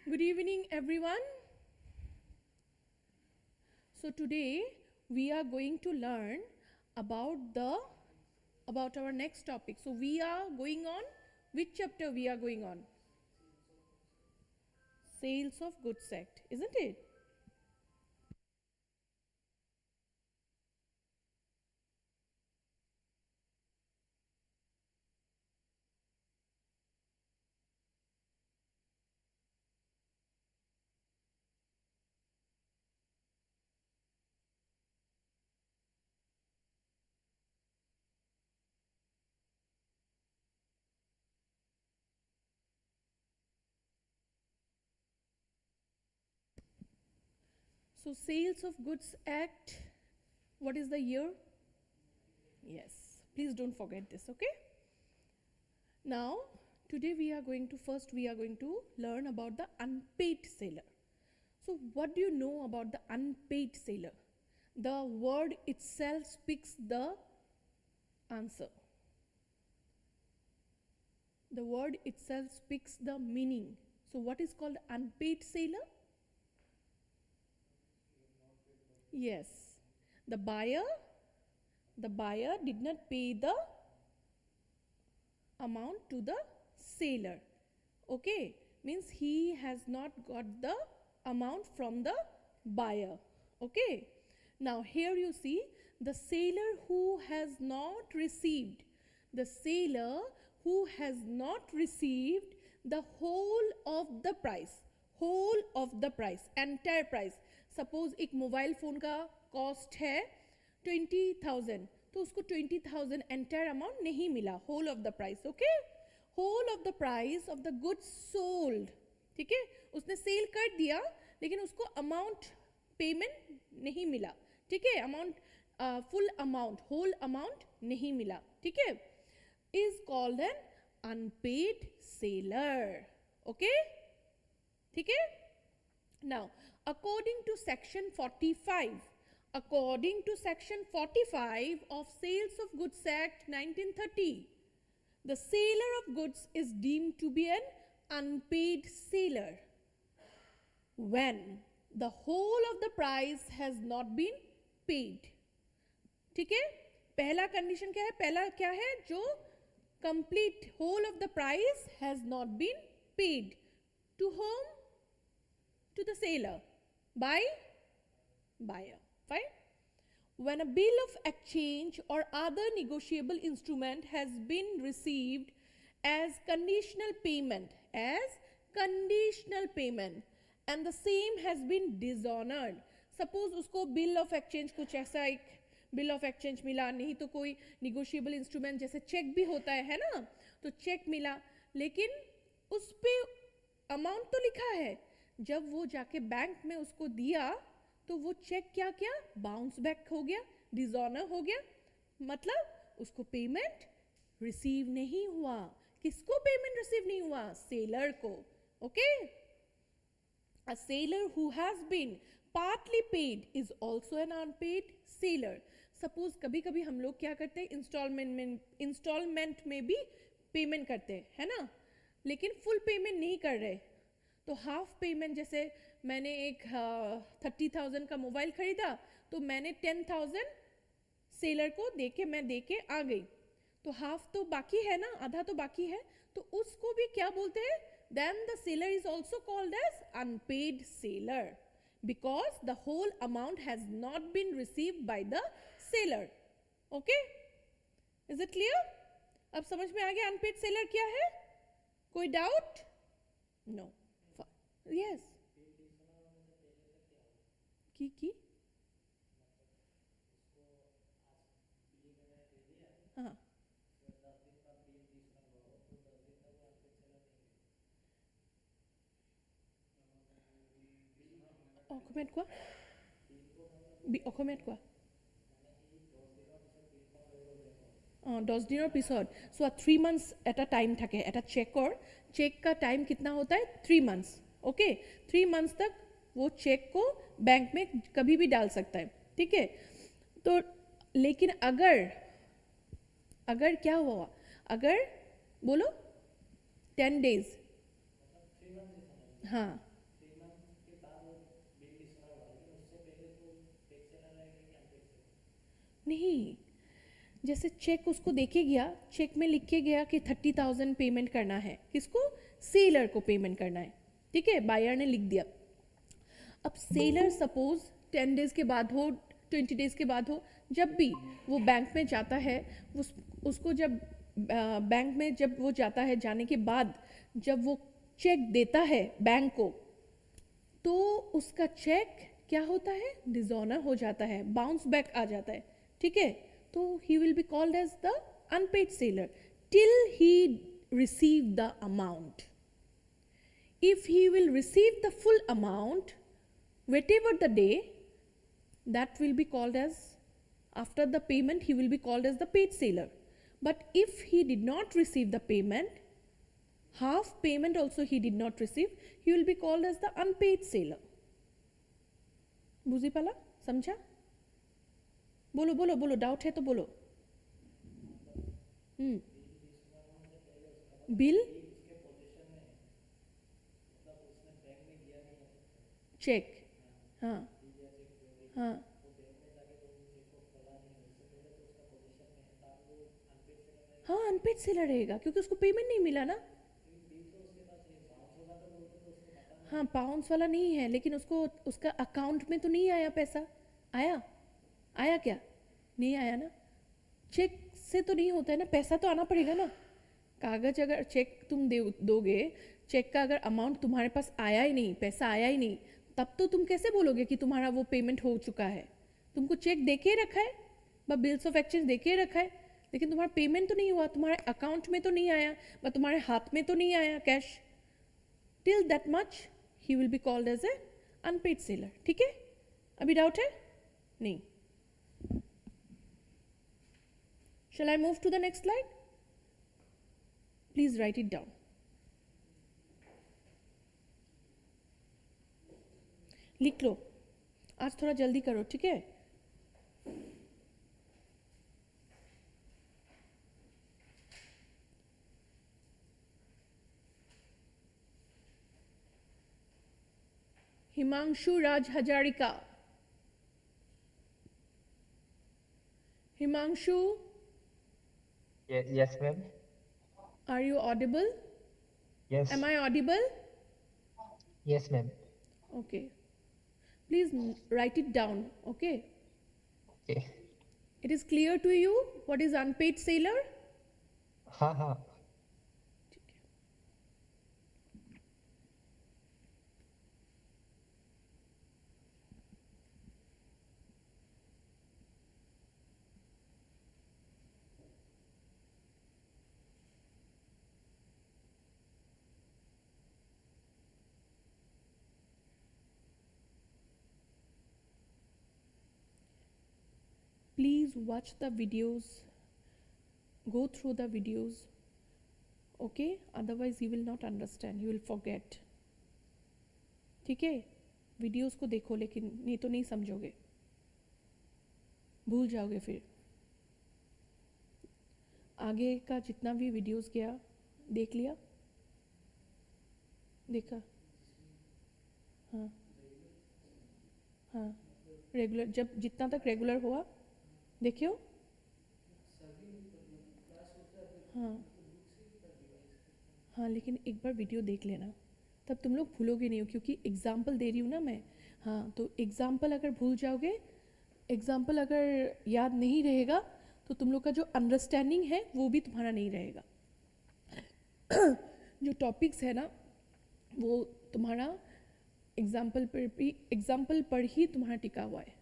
Good evening, everyone. So today we are going to learn about our next topic. So we are going on which chapter we are going on? Sales of Goods Act, isn't it? So Sales of Goods Act, what is the year? Yes, please don't forget this, okay? Now, today we are going to learn about the unpaid seller. So what do you know about the unpaid seller? The word itself speaks the answer. The word itself speaks the meaning. So what is called unpaid seller? Yes. The buyer did not pay the amount to the seller. Okay, means he has not got the amount from the buyer. Okay, now here you see the seller who has not received the whole of the price, entire price. Suppose एक mobile phone का cost है 20,000, तो उसको 20,000 entire amount नहीं मिला, whole of the price. Okay, whole of the price of the goods sold. ठीक है, उसने सेल कर दिया लेकिन उसको अमाउंट पेमेंट नहीं मिला. ठीक है, amount full amount, whole amount नहीं मिला. ठीक है, is called an unpaid seller. Okay, ठीक है. Now, according to section 45 of Sales of Goods Act 1930, the seller of goods is deemed to be an unpaid seller when the whole of the price has not been paid. ठीक है, पहला condition क्या है? पहला क्या है? जो complete whole of the price has not been paid. To whom? To the seller by buyer. Fine. When a bill of exchange or other negotiable instrument has been received as conditional payment, and the same has been dishonored. Suppose उसको bill of exchange कुछ ऐसा एक bill of exchange मिला, नहीं तो कोई negotiable instrument जैसे check भी होता है ना, तो चेक मिला लेकिन उस पे अमाउंट तो लिखा है. जब वो जाके बैंक में उसको दिया तो वो चेक क्या किया? बाउंस बैक हो गया, डिसऑनर हो गया. मतलब उसको पेमेंट रिसीव नहीं हुआ. किसको पेमेंट रिसीव नहीं हुआ? सेलर को. Okay, a seller who has been partly paid is also an unpaid seller. Suppose कभी कभी हम लोग क्या करते हैं, इंस्टॉलमेंट में भी पेमेंट करते हैं, है ना, लेकिन फुल पेमेंट नहीं कर रहे. तो हाफ पेमेंट, जैसे मैंने एक 30,000 का मोबाइल खरीदा तो मैंने 10,000 सेलर को दे के आ गई, तो हाफ तो बाकी है ना, आधा तो बाकी है, तो उसको भी क्या बोलते हैं? Then the seller is also called as unpaid seller because the whole amount has not been received by the seller. Okay, is it clear? अब समझ में आ गया अनपेड सेलर क्या है? कोई डाउट? नो. Yes. की हाँ, অসমীয়াত কোৱা, অসমীয়াত কোৱা. 10 दिनों पिछोत. सो 3 months एटा टाइम থাকে. एटा चेक का टाइम कितना होता है? 3 months. ओके, 3 months तक वो चेक को बैंक में कभी भी डाल सकता है. ठीक है, तो लेकिन अगर क्या हुआ, अगर बोलो 10 days, हाँ नहीं, जैसे चेक उसको देके गया, चेक में लिख के गया कि 30,000 पेमेंट करना है, किसको? सेलर को पेमेंट करना है, ठीक है, बायर ने लिख दिया। अब सेलर सपोज 10 डेज के बाद हो, 20 डेज के बाद हो, जब भी वो बैंक में जाता है, उसको जब बैंक में जब वो जाता है, जाने के बाद जब वो चेक देता है बैंक को, तो उसका चेक क्या होता है? डिसऑनर हो जाता है, बाउंस बैक आ जाता है, ठीक है। तो he will be called as the unpaid seller till he receive the amount. If he will receive the full amount, whatever the day, that will be called as, after the payment, he will be called as the paid seller. But if he did not receive the payment, half payment also he did not receive, he will be called as the unpaid seller. बुझी पाला? समझा? बोलो बोलो बोलो, doubt है तो बोलो। Bill, check, हाँ हाँ, हाँ अनपेड सेलर रहेगा क्योंकि उसको पेमेंट नहीं मिला ना। हाँ पाउंस वाला नहीं है, लेकिन उसको उसका अकाउंट में तो नहीं आया पैसा। आया? आया क्या? नहीं आया ना। चेक से तो नहीं होता है ना, पैसा तो आना पड़ेगा ना। कागज अगर चेक तुम दोगे, चेक का अगर अमाउंट तुम्हारे पास आया ही नहीं, पैसा आया ही नहीं, तब तो तुम कैसे बोलोगे कि तुम्हारा वो पेमेंट हो चुका है? तुमको चेक दे के रखा है, बिल्स ऑफ एक्सचेंज दे के रखा है, लेकिन तुम्हारा पेमेंट तो नहीं हुआ, तुम्हारे अकाउंट में तो नहीं आया, तुम्हारे हाथ में तो नहीं आया cash. Till that much he will be called as a unpaid seller, ठीक है। अभी डाउट है? नहीं। Shall I move to the next slide? Please write it down. लिख लो, आज थोड़ा जल्दी करो, ठीक है। हिमांशु राज Hazarika. Himanshu, Yes, ma'am. are you audible? Yes. Am I audible? Yes, ma'am. Okay. Please write it down, okay? Okay. It is clear to you what is unpaid sailor? हाँ हाँ। Please watch the videos, go through the videos, okay? Otherwise you will not understand, you will forget, ठीक है। Videos को देखो, लेकिन नहीं तो नहीं समझोगे, भूल जाओगे फिर। आगे का जितना भी वीडियोस गया देख लिया, देखा? हाँ हाँ, रेगुलर, जब जितना तक रेगुलर हुआ देखियो। हाँ हाँ, लेकिन एक बार वीडियो देख लेना, तब तुम लोग भूलोगे नहीं हो, क्योंकि एग्जाम्पल दे रही हूँ ना मैं। हाँ, तो एग्जाम्पल अगर भूल जाओगे, एग्जाम्पल अगर याद नहीं रहेगा, तो तुम लोग का जो अंडरस्टैंडिंग है वो भी तुम्हारा नहीं रहेगा। जो टॉपिक्स है ना, वो तुम्हारा एग्जाम्पल पर ही तुम्हारा टिका हुआ है।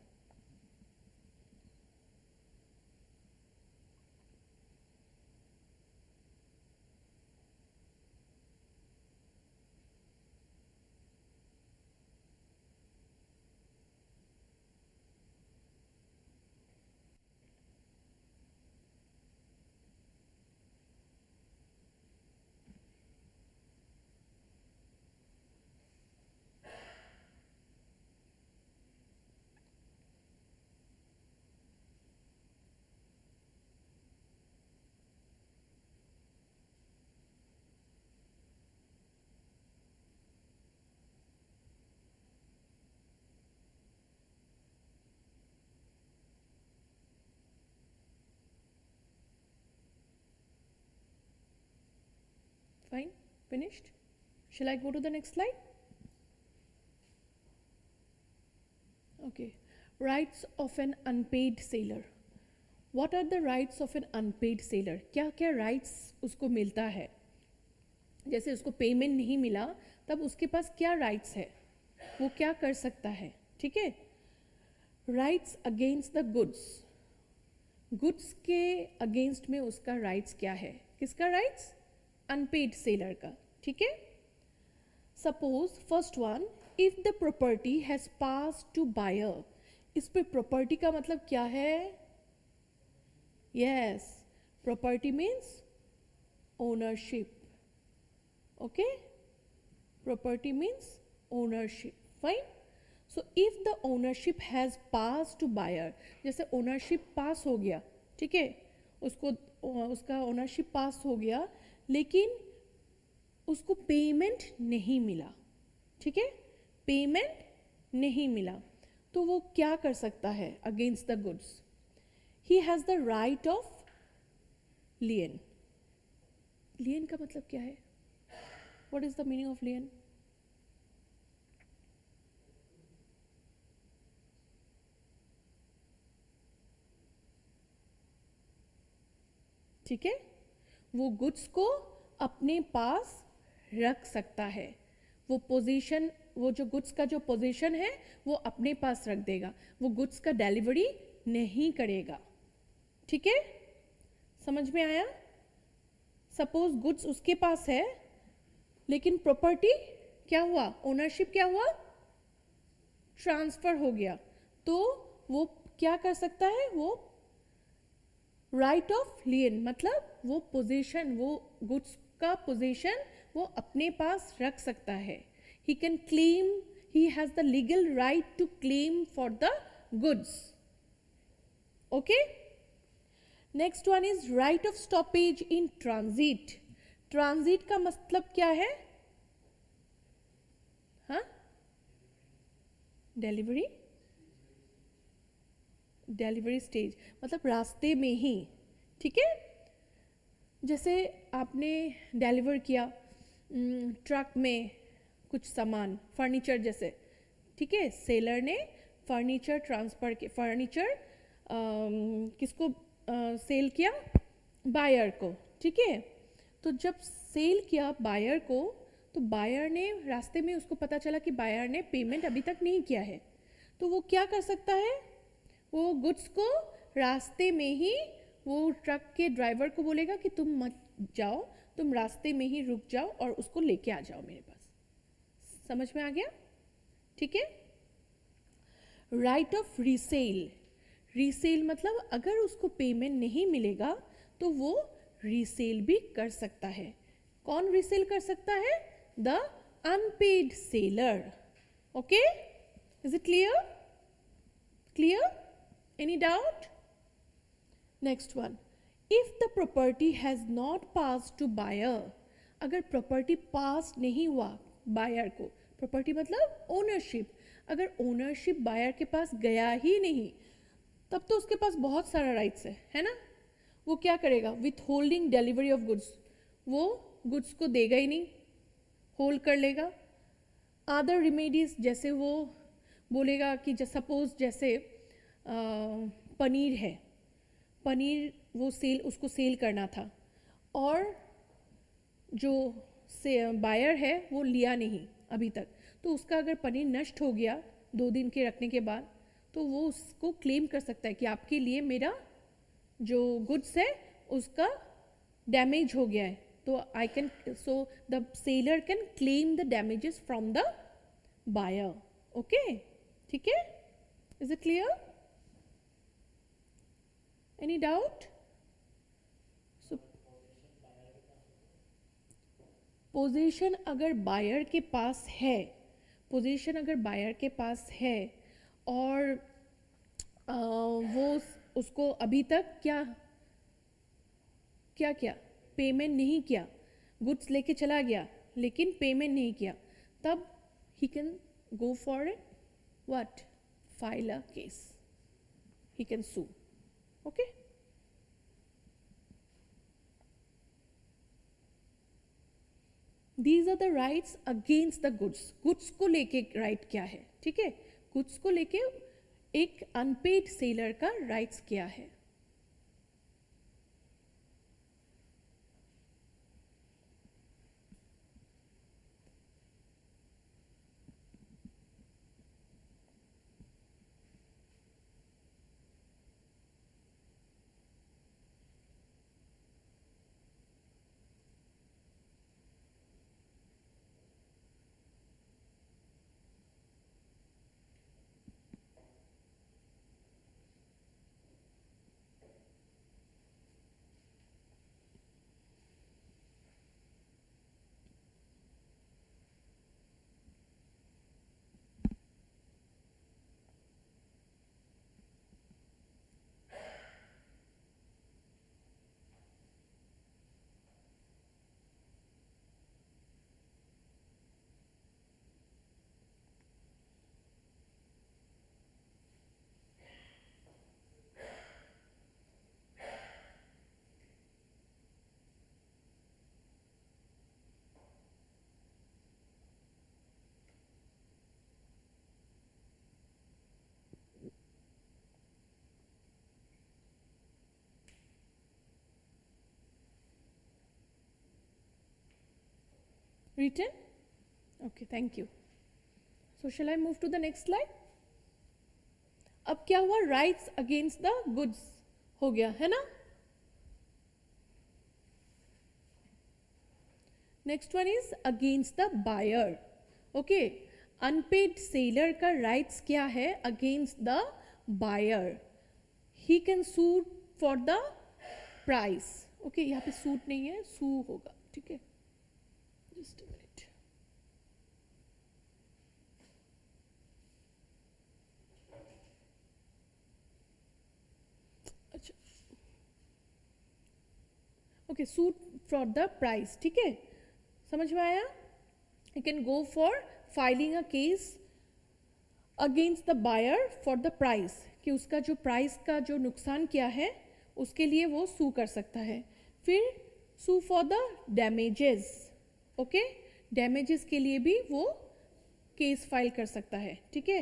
finished. Shall I go to the next slide? Okay. Rights of an unpaid sailor. What are the rights of an unpaid sailor? क्या क्या rights उसको मिलता है? जैसे उसको पेमेंट नहीं मिला तब उसके पास क्या राइट्स है, वो क्या कर सकता है. ठीक है. Rights against the goods. Goods के अगेंस्ट में उसका राइट्स क्या है? किसका राइट्स? अनपेड सेलर का. ठीक है. Suppose first one, if the property has pass to buyer. इस पे प्रॉपर्टी का मतलब क्या है? Yes, property means ownership. Okay, property means ownership. Fine. So if the ownership has passed to buyer, जैसे ownership पास हो गया, ठीक है, उसको उसका ownership पास हो गया लेकिन उसको पेमेंट नहीं मिला. ठीक है, पेमेंट नहीं मिला तो वो क्या कर सकता है against the goods? He has the right of lien. Lien का मतलब क्या है? What is the meaning of lien? ठीक है, वो गुड्स को अपने पास रख सकता है. वो पोजीशन, वो जो गुड्स का जो पोजीशन है वो अपने पास रख देगा. वो गुड्स का डिलीवरी नहीं करेगा. ठीक है, समझ में आया? सपोज गुड्स उसके पास है लेकिन प्रॉपर्टी क्या हुआ? ओनरशिप क्या हुआ? ट्रांसफर हो गया. तो वो क्या कर सकता है? वो राइट ऑफ लियन मतलब वो पोजीशन, वो गुड्स का पोजीशन वो अपने पास रख सकता है. He can claim, he has the legal right to claim for the goods. Okay. Next one is right of stoppage in transit. Transit का मतलब क्या है? हाँ, डिलीवरी. डिलीवरी स्टेज मतलब रास्ते में ही. ठीक है, जैसे आपने डिलीवर किया ट्रक में कुछ सामान, फर्नीचर जैसे. ठीक है, सेलर ने फर्नीचर ट्रांसफर के, फर्नीचर किसको सेल किया? बायर को. ठीक है, तो जब सेल किया बायर को तो बायर ने रास्ते में उसको पता चला कि बायर ने पेमेंट अभी तक नहीं किया है. तो वो क्या कर सकता है? वो गुड्स को रास्ते में ही वो ट्रक के ड्राइवर को बोलेगा कि तुम मत जाओ, तुम रास्ते में ही रुक जाओ और उसको लेके आ जाओ मेरे पास. समझ में आ गया? ठीक है. Right of resale. रीसेल मतलब अगर उसको पेमेंट नहीं मिलेगा तो वो रीसेल भी कर सकता है. कौन रीसेल कर सकता है? The unpaid seller. Okay, is it clear? Clear? Any doubt? Next one, if the property has not pass to buyer. अगर प्रॉपर्टी पास नहीं हुआ बायर को, प्रॉपर्टी मतलब ओनरशिप, अगर ओनरशिप बायर के पास गया ही नहीं तब तो उसके पास बहुत सारा राइट्स है ना. वो क्या करेगा? With holding delivery of goods. वो गुड्स को देगा ही नहीं, होल्ड कर लेगा. अदर रेमेडीज जैसे वो बोलेगा कि सपोज जैसे पनीर है, पनीर वो सेल, उसको सेल करना था और जो से बायर है वो लिया नहीं अभी तक, तो उसका अगर पनीर नष्ट हो गया 2 दिन के रखने के बाद तो वो उसको क्लेम कर सकता है कि आपके लिए मेरा जो गुड्स है उसका डैमेज हो गया है. तो I can, so the seller can claim the damages from the buyer. Okay, ठीक है. Is it clear? Any doubt? So position अगर बायर के पास है, पोजीशन अगर बायर के पास है और वो उसको अभी तक क्या क्या किया? पेमेंट नहीं किया. गुड्स लेके चला गया लेकिन पेमेंट नहीं किया, तब he can go for what? File a case. He can sue. Okay. These are the rights against the goods. Goods को लेके राइट क्या है, ठीक है, गुड्स को लेके एक अनपेड सेलर का राइट्स क्या है. Written? Okay, thank you. So shall I move to the next slide? अब क्या हुआ, राइट्स अगेंस्ट द गुड्स हो गया है ना. Next one is against the buyer. Okay, unpaid seller का राइट्स क्या है against the buyer. He can suit for the price. Okay, यहाँ पे सूट नहीं है, सू होगा, ठीक है. Just a minute. अच्छा, okay, suit for the price, ठीक है, समझ में आया. You can go for filing a case against the buyer for the price, कि उसका जो प्राइस का जो नुकसान किया है उसके लिए वो सू कर सकता है. फिर sue for the damages. Okay, damages के लिए भी वो केस फाइल कर सकता है, ठीक है.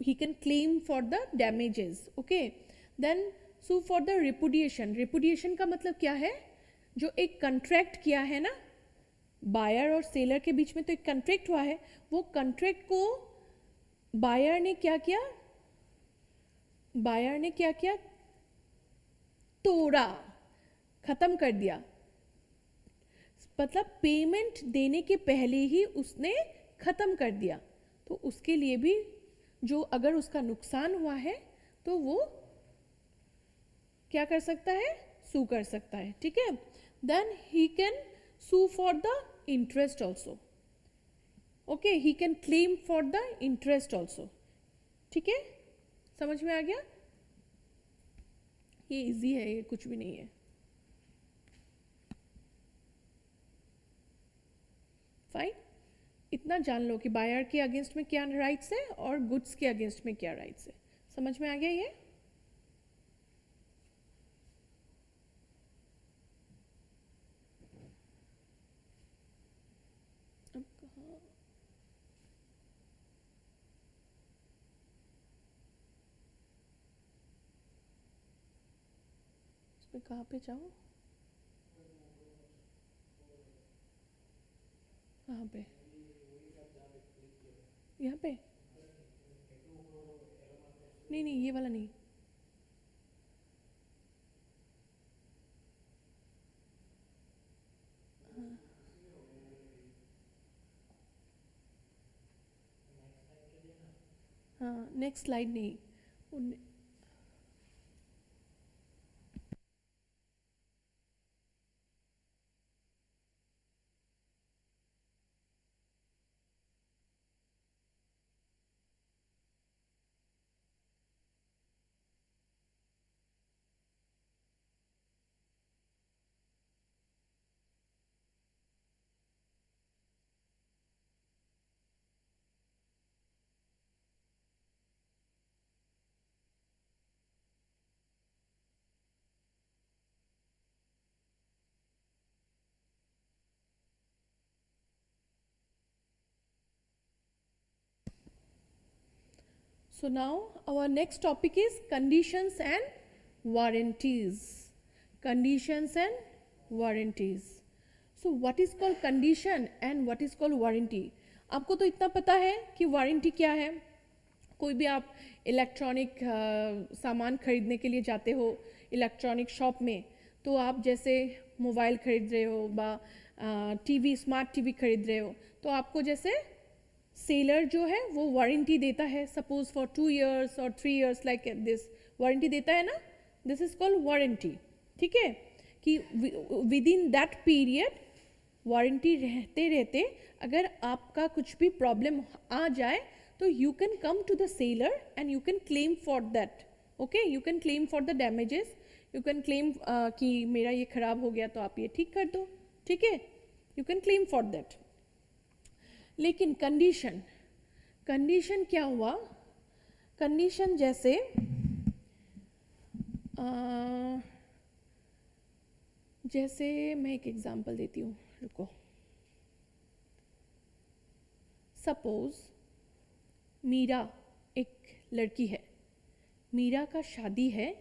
He can claim for the damages. Okay, then sue for the repudiation. Repudiation का मतलब क्या है, जो एक कंट्रैक्ट किया है ना बायर और सेलर के बीच में, तो एक कंट्रैक्ट हुआ है, वो कंट्रैक्ट को बायर ने क्या किया, बायर ने क्या किया, तोड़ा, खत्म कर दिया. मतलब पेमेंट देने के पहले ही उसने खत्म कर दिया. तो उसके लिए भी जो अगर उसका नुकसान हुआ है तो वो क्या कर सकता है, सू कर सकता है, ठीक है. Then he can sue for the interest also. Okay, he can claim for the interest also, ठीक है. समझ में आ गया. ये इजी है, ये कुछ भी नहीं है. फाइन, इतना जान लो कि बायर के अगेंस्ट में क्या राइट्स है और गुड्स के अगेंस्ट में क्या राइट्स है. समझ में आ गया ये. अब कहाँ, इसमें कहाँ पे जाऊँ, कहाँ पे, यहाँ पे, नहीं नहीं ये वाला नहीं. हाँ, नेक्स्ट स्लाइड नहीं. So now our next topic is conditions and warranties. Conditions and warranties. So what is called condition and what is called warranty? आपको तो इतना पता है कि वारंटी क्या है. कोई भी आप इलेक्ट्रॉनिक सामान खरीदने के लिए जाते हो इलेक्ट्रॉनिक शॉप में, तो आप जैसे मोबाइल खरीद रहे हो बा टीवी स्मार्ट टीवी खरीद रहे हो, तो आपको जैसे सेलर जो है वो वारंटी देता है, सपोज फॉर 2 years और 3 years लाइक दिस वारंटी देता है ना, दिस इज कॉल्ड वारंटी. ठीक है, कि with in that period warranty रहते रहते अगर आपका कुछ भी प्रॉब्लम आ जाए तो you can come to the seller and you can claim for that. Okay, you can claim for the damages, you can claim कि मेरा ये ख़राब हो गया तो आप ये ठीक कर दो. ठीक है, you can claim for that. लेकिन कंडीशन, कंडीशन क्या हुआ? कंडीशन जैसे जैसे मैं एक एग्जांपल देती हूँ, रुको. सपोज मीरा एक लड़की है, मीरा का शादी है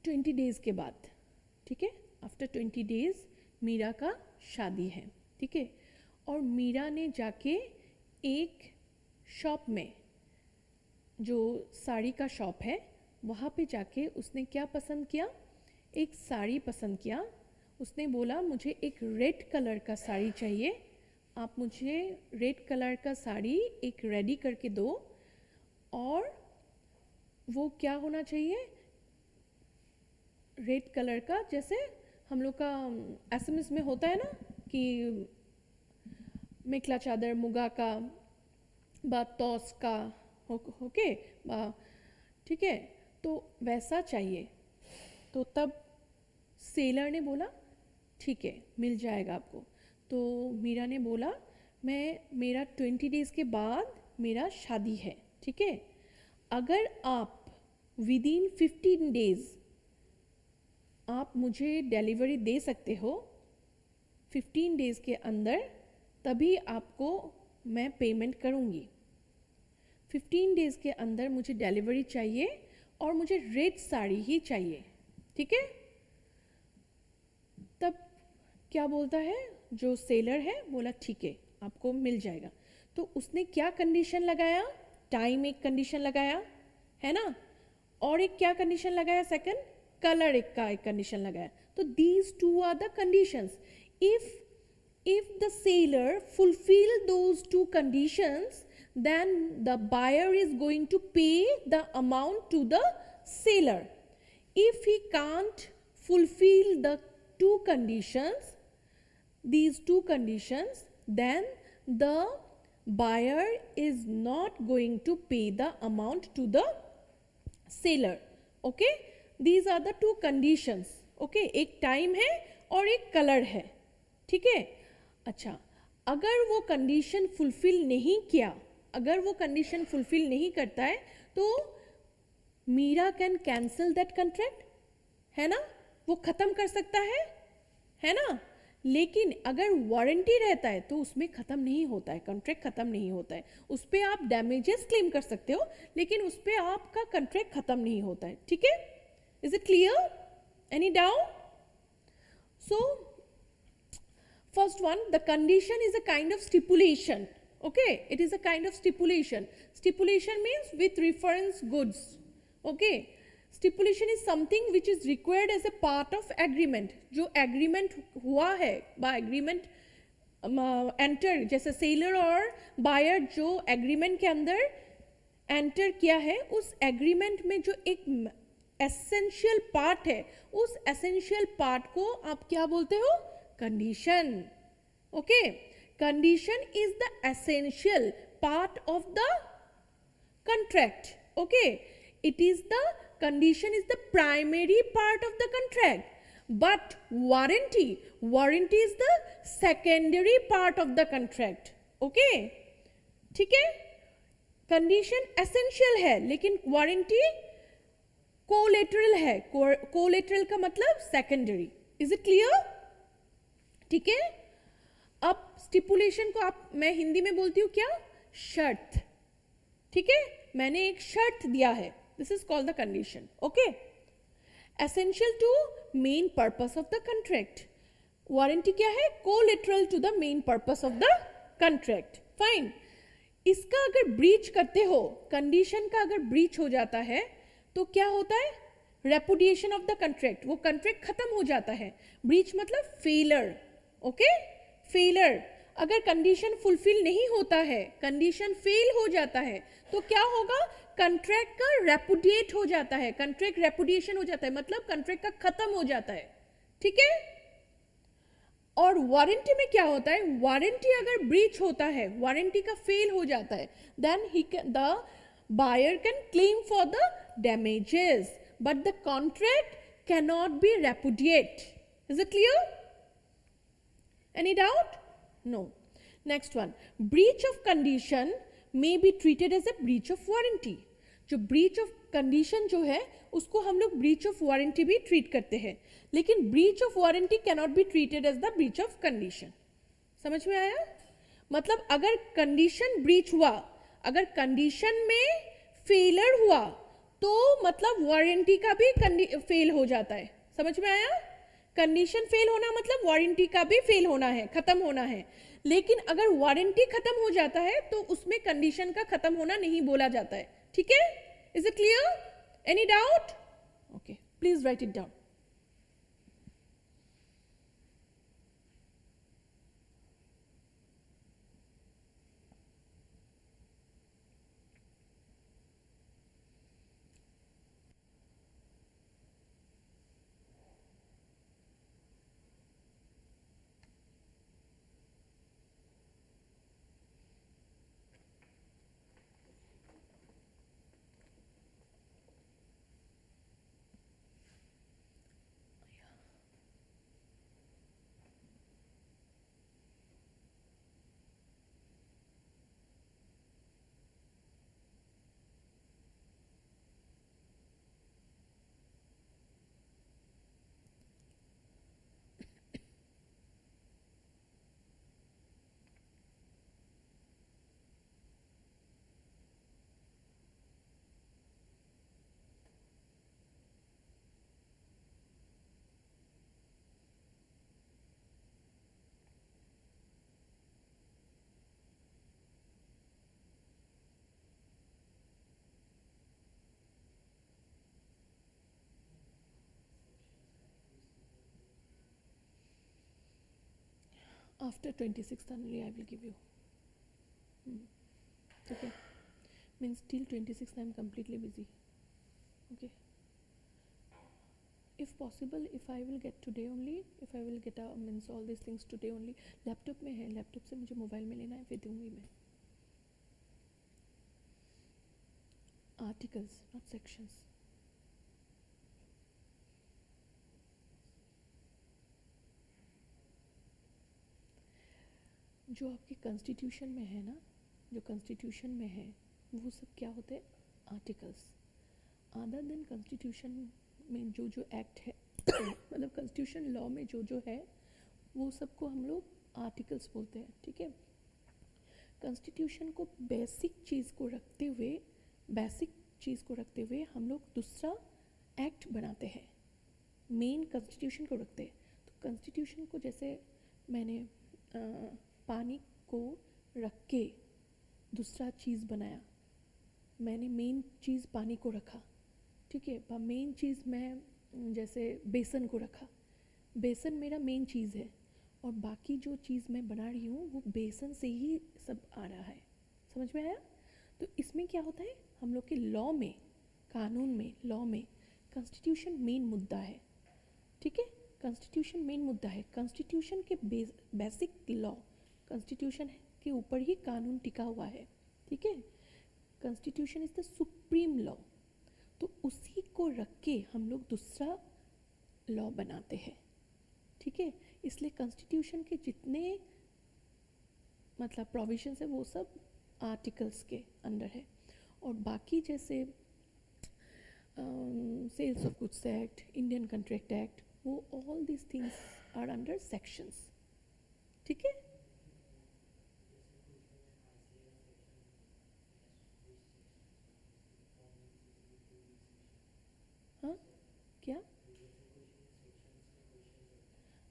20 days के बाद. ठीक है, आफ्टर 20 days मीरा का शादी है. ठीक है, और मीरा ने जाके एक शॉप में, जो साड़ी का शॉप है, वहाँ पे जाके उसने क्या पसंद किया? एक साड़ी पसंद किया. उसने बोला मुझे एक रेड कलर का साड़ी चाहिए, आप मुझे रेड कलर का साड़ी एक रेडी करके दो, और वो क्या होना चाहिए? रेड कलर का, जैसे हम लोग का एसएमएस में होता है ना कि मेखला चादर मुगा का बा तौस का ओके बा. ठीक है, तो वैसा चाहिए. तो तब सेलर ने बोला ठीक है मिल जाएगा आपको. तो मीरा ने बोला मेरा 20 days के बाद मेरा शादी है. ठीक है, अगर आप विद इन 15 days आप मुझे डिलीवरी दे सकते हो 15 days के अंदर, तभी आपको मैं पेमेंट करूँगी. 15 days के अंदर मुझे डिलीवरी चाहिए और मुझे रेड साड़ी ही चाहिए. ठीक है, तब क्या बोलता है जो सेलर है? बोला ठीक है आपको मिल जाएगा. तो उसने क्या कंडीशन लगाया? टाइम एक कंडीशन लगाया है ना, और एक क्या कंडीशन लगाया? सेकंड कलर एक का एक कंडीशन लगाया. तो these two are the conditions. if the seller fulfill those two conditions, then the buyer is going to pay the amount to the seller. If he can't fulfill the two conditions, these two conditions, then the buyer is not going to pay the amount to the seller. Okay, these are the two conditions. Okay, एक time है और एक colour है. ठीक है, अच्छा, अगर वो कंडीशन फुलफिल नहीं किया, अगर वो कंडीशन फुलफिल नहीं करता है, तो Meera can cancel that contract, है ना, वो ख़त्म कर सकता है ना. लेकिन अगर वारंटी रहता है तो उसमें ख़त्म नहीं होता है, कॉन्ट्रैक्ट ख़त्म नहीं होता है. उस पर आप डैमेजेस क्लेम कर सकते हो, लेकिन उस पर आपका कॉन्ट्रैक्ट ख़त्म नहीं होता है. ठीक है, is it clear? Any doubt? So first one, the condition is a kind of stipulation. Okay, it is a kind of stipulation. Stipulation means with reference goods. Okay, stipulation is something which is required as a part of agreement. जो agreement हुआ है, by agreement enter, जैसे seller और buyer जो agreement के अंदर enter किया है, उस agreement में जो एक essential part है, उस essential part को आप क्या बोलते हो? Condition. Okay, condition is the essential part of the contract. Okay, it is the condition is the primary part of the contract, but warranty is the secondary part of the contract. Okay, ठीक है, condition essential है लेकिन warranty collateral है. collateral का मतलब secondary. Is it clear? ठीक है, अब स्टिपुलेशन को मैं हिंदी में बोलती हूँ क्या? शर्त. ठीक है, मैंने एक शर्त दिया है, this is called the condition. Okay, essential to main purpose of the contract. Warranty क्या है? Collateral to the main purpose of the contract. Fine. इसका अगर ब्रीच करते हो, कंडीशन का अगर ब्रीच हो जाता है तो क्या होता है? Repudiation of the contract. वो कंट्रैक्ट खत्म हो जाता है. ब्रीच मतलब फेलर. Okay, failure. अगर कंडीशन फुलफिल नहीं होता है, कंडीशन फेल हो जाता है, तो क्या होगा? कंट्रैक्ट का रेपुडिएट हो जाता है. कंट्रैक्ट रेपुडिएशन हो जाता है मतलब कंट्रैक्ट का खत्म हो जाता है. ठीक है. और वारंटी में क्या होता है? वारंटी अगर ब्रीच होता है, वारंटी का फेल हो जाता है, then the buyer can claim for the damages, but the contract can not be repudiate. Is it clear? Any doubt? No. Next one, breach of condition may be treated as a breach of warranty. जो breach of condition जो है उसको हम लोग breach of warranty भी treat करते हैं, लेकिन breach of warranty cannot be treated as the breach of condition. समझ में आया? मतलब अगर condition breach हुआ, अगर condition में failure हुआ तो मतलब warranty का भी fail हो जाता है. समझ में आया? कंडीशन फेल होना मतलब वारंटी का भी फेल होना है, खत्म होना है. लेकिन अगर वारंटी खत्म हो जाता है तो उसमें कंडीशन का खत्म होना नहीं बोला जाता है. ठीक है? Is it clear? Any doubt? Okay, please write it down. After 26th only I will give you. Okay, means till 26th I am completely busy. Okay, if possible, if I will get today only, if I will get means all these things today only. Laptop में है, laptop से मुझे mobile में लेना है, फिर दूंगी मैं. Articles not sections. जो आपके कॉन्स्टिट्यूशन में है ना, जो कॉन्स्टिट्यूशन में है वो सब क्या होते हैं? आर्टिकल्स. अदर देन कॉन्स्टिट्यूशन में जो जो एक्ट है मतलब कॉन्स्टिट्यूशन लॉ में जो जो है वो सबको हम लोग आर्टिकल्स बोलते हैं. ठीक है. कॉन्स्टिट्यूशन को बेसिक चीज़ को रखते हुए हम लोग दूसरा एक्ट बनाते हैं, मेन कॉन्स्टिट्यूशन को रखते हैं. तो कॉन्स्टिट्यूशन को जैसे मैंने पानी को रख के दूसरा चीज़ बनाया, मैंने मेन चीज़ पानी को रखा. ठीक है. मेन चीज़ मैं जैसे बेसन को रखा, बेसन मेरा मेन चीज़ है और बाकी जो चीज़ मैं बना रही हूँ वो बेसन से ही सब आ रहा है. समझ में आया? तो इसमें क्या होता है, हम लोग के लॉ में, कानून में, लॉ में कॉन्स्टिट्यूशन मेन मुद्दा है. ठीक है. कॉन्स्टिट्यूशन मेन मुद्दा है. कॉन्स्टिट्यूशन के बेसिक लॉ, कॉन्स्टिट्यूशन के ऊपर ही कानून टिका हुआ है. ठीक है. Constitution is the supreme law. तो उसी को रख के हम लोग दूसरा लॉ बनाते हैं. ठीक है. इसलिए कॉन्स्टिट्यूशन के जितने मतलब प्रोविजंस है वो सब आर्टिकल्स के अंडर है. और बाकी जैसे sales of goods act, Indian contract act, वो all this things are under sections. ठीक है. हाँ क्या,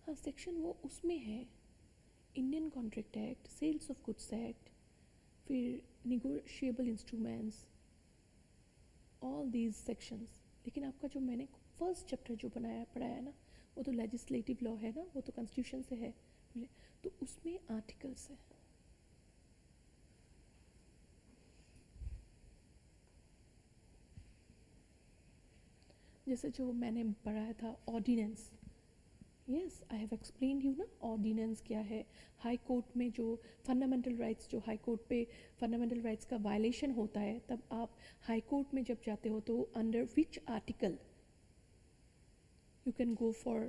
हाँ सेक्शन वो उसमें है, Indian contract act, sales of goods act, फिर negotiable instruments, all these sections. लेकिन आपका जो मैंने फर्स्ट चैप्टर जो पढ़ाया ना, वो तो लेजिस्लेटिव लॉ है ना, वो तो कॉन्स्टिट्यूशन से है, तो उसमें आर्टिकल्स है। जैसे जो मैंने पढ़ाया था ordinance, yes I have explain you ना, ऑर्डिनेंस क्या है। हाई कोर्ट में जो फंडामेंटल राइट्स, जो हाई कोर्ट पे फंडामेंटल राइट्स का वायलेशन होता है, तब आप हाई कोर्ट में जब जाते हो तो under which article you can go for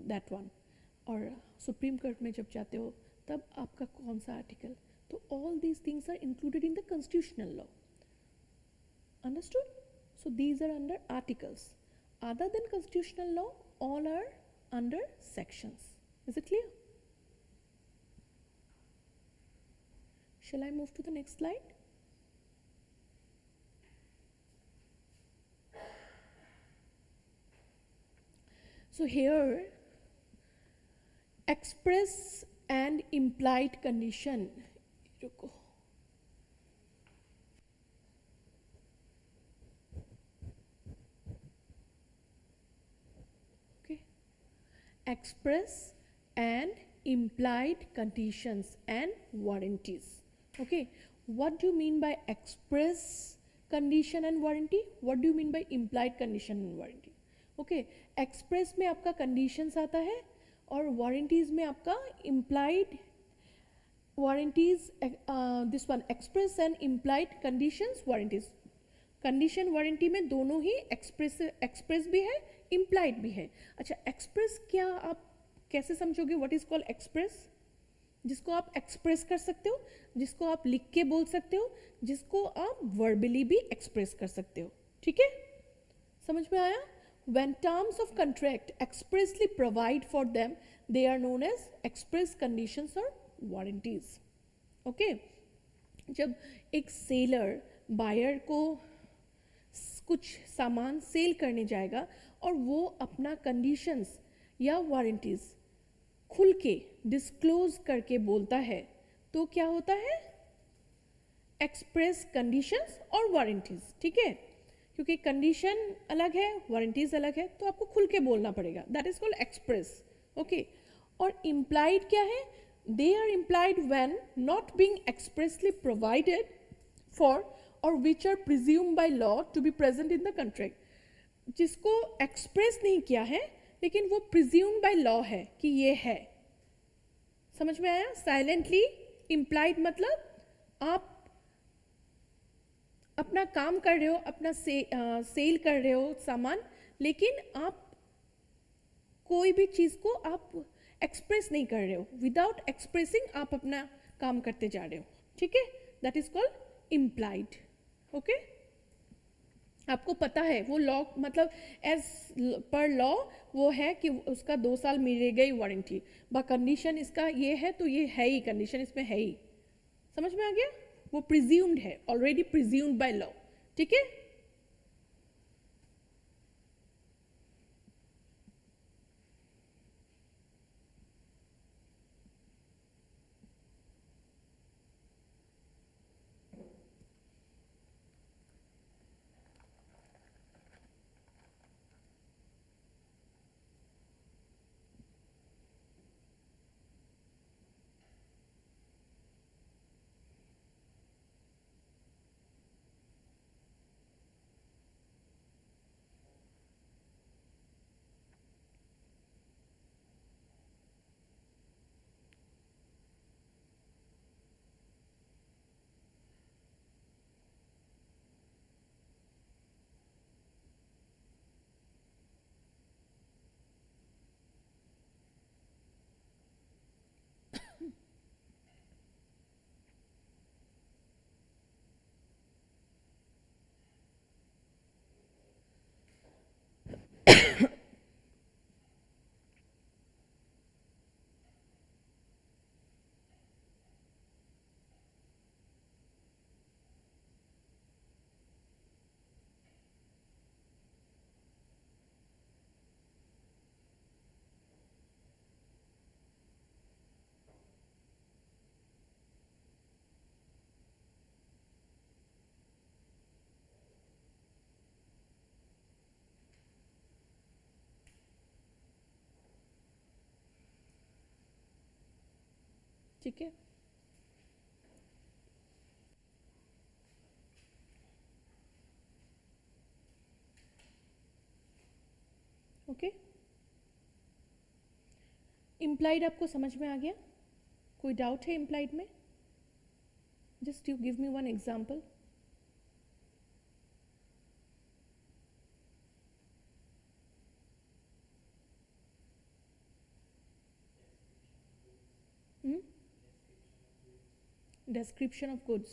that one, और सुप्रीम कोर्ट में जब जाते हो तब आपका कौन सा आर्टिकल, तो all these things are included in the constitutional law, understood? So these are under articles. Other than constitutional law, all are under sections. Is it clear? Shall I move to the next slide? So here, express and implied condition. रुको, express and implied conditions and warranties. Okay, what do you mean by express condition and warranty? What do you mean by implied condition and warranty? Okay, express में आपका conditions आता है और warranties में आपका implied warranties, this one express and implied conditions warranties. Condition warranty में दोनों ही express भी है, इम्प्लाइड भी है। अच्छा, एक्सप्रेस क्या आप कैसे समझोगे? What is called express? जिसको आप एक्सप्रेस कर सकते हो, जिसको आप लिख के बोल सकते हो, जिसको आप वर्बली भी एक्सप्रेस कर सकते हो। ठीक है, समझ में आया? When terms of contract expressly provide for them, they are known as express conditions or warranties. Okay? जब एक सेलर बायर को कुछ सामान सेल करने जाएगा और वो अपना कंडीशंस या वारंटीज खुल के डिस्क्लोज करके बोलता है, तो क्या होता है? एक्सप्रेस कंडीशंस और वारंटीज। ठीक है, क्योंकि कंडीशन अलग है, वारंटीज अलग है, तो आपको खुल के बोलना पड़ेगा। That is called express. Okay, और इम्प्लाइड क्या है? They are implied when not being expressly provided for और which are presume by law to be present in the contract. जिसको एक्सप्रेस नहीं किया है लेकिन वो प्रिज्यूम बाय लॉ है कि ये है। समझ में आया? साइलेंटली इम्प्लाइड मतलब आप अपना काम कर रहे हो, अपना सेल कर रहे हो सामान, लेकिन आप कोई भी चीज़ को आप एक्सप्रेस नहीं कर रहे हो। विदाउट एक्सप्रेसिंग आप अपना काम करते जा रहे हो। ठीक है, that is called implied. Okay, आपको पता है वो लॉ मतलब एज पर लॉ वो है कि उसका 2 साल मिलेगा ही वारंटी, बा कंडीशन इसका ये है तो ये है ही, कंडीशन इसमें है ही। समझ में आ गया? वो प्रिज्यूम्ड है, ऑलरेडी प्रिज्यूम्ड बाय लॉ। ठीक है, ठीक है, ओके। इम्प्लाइड आपको समझ में आ गया? कोई डाउट है इम्प्लाइड में? Just you give me one example. Description of goods,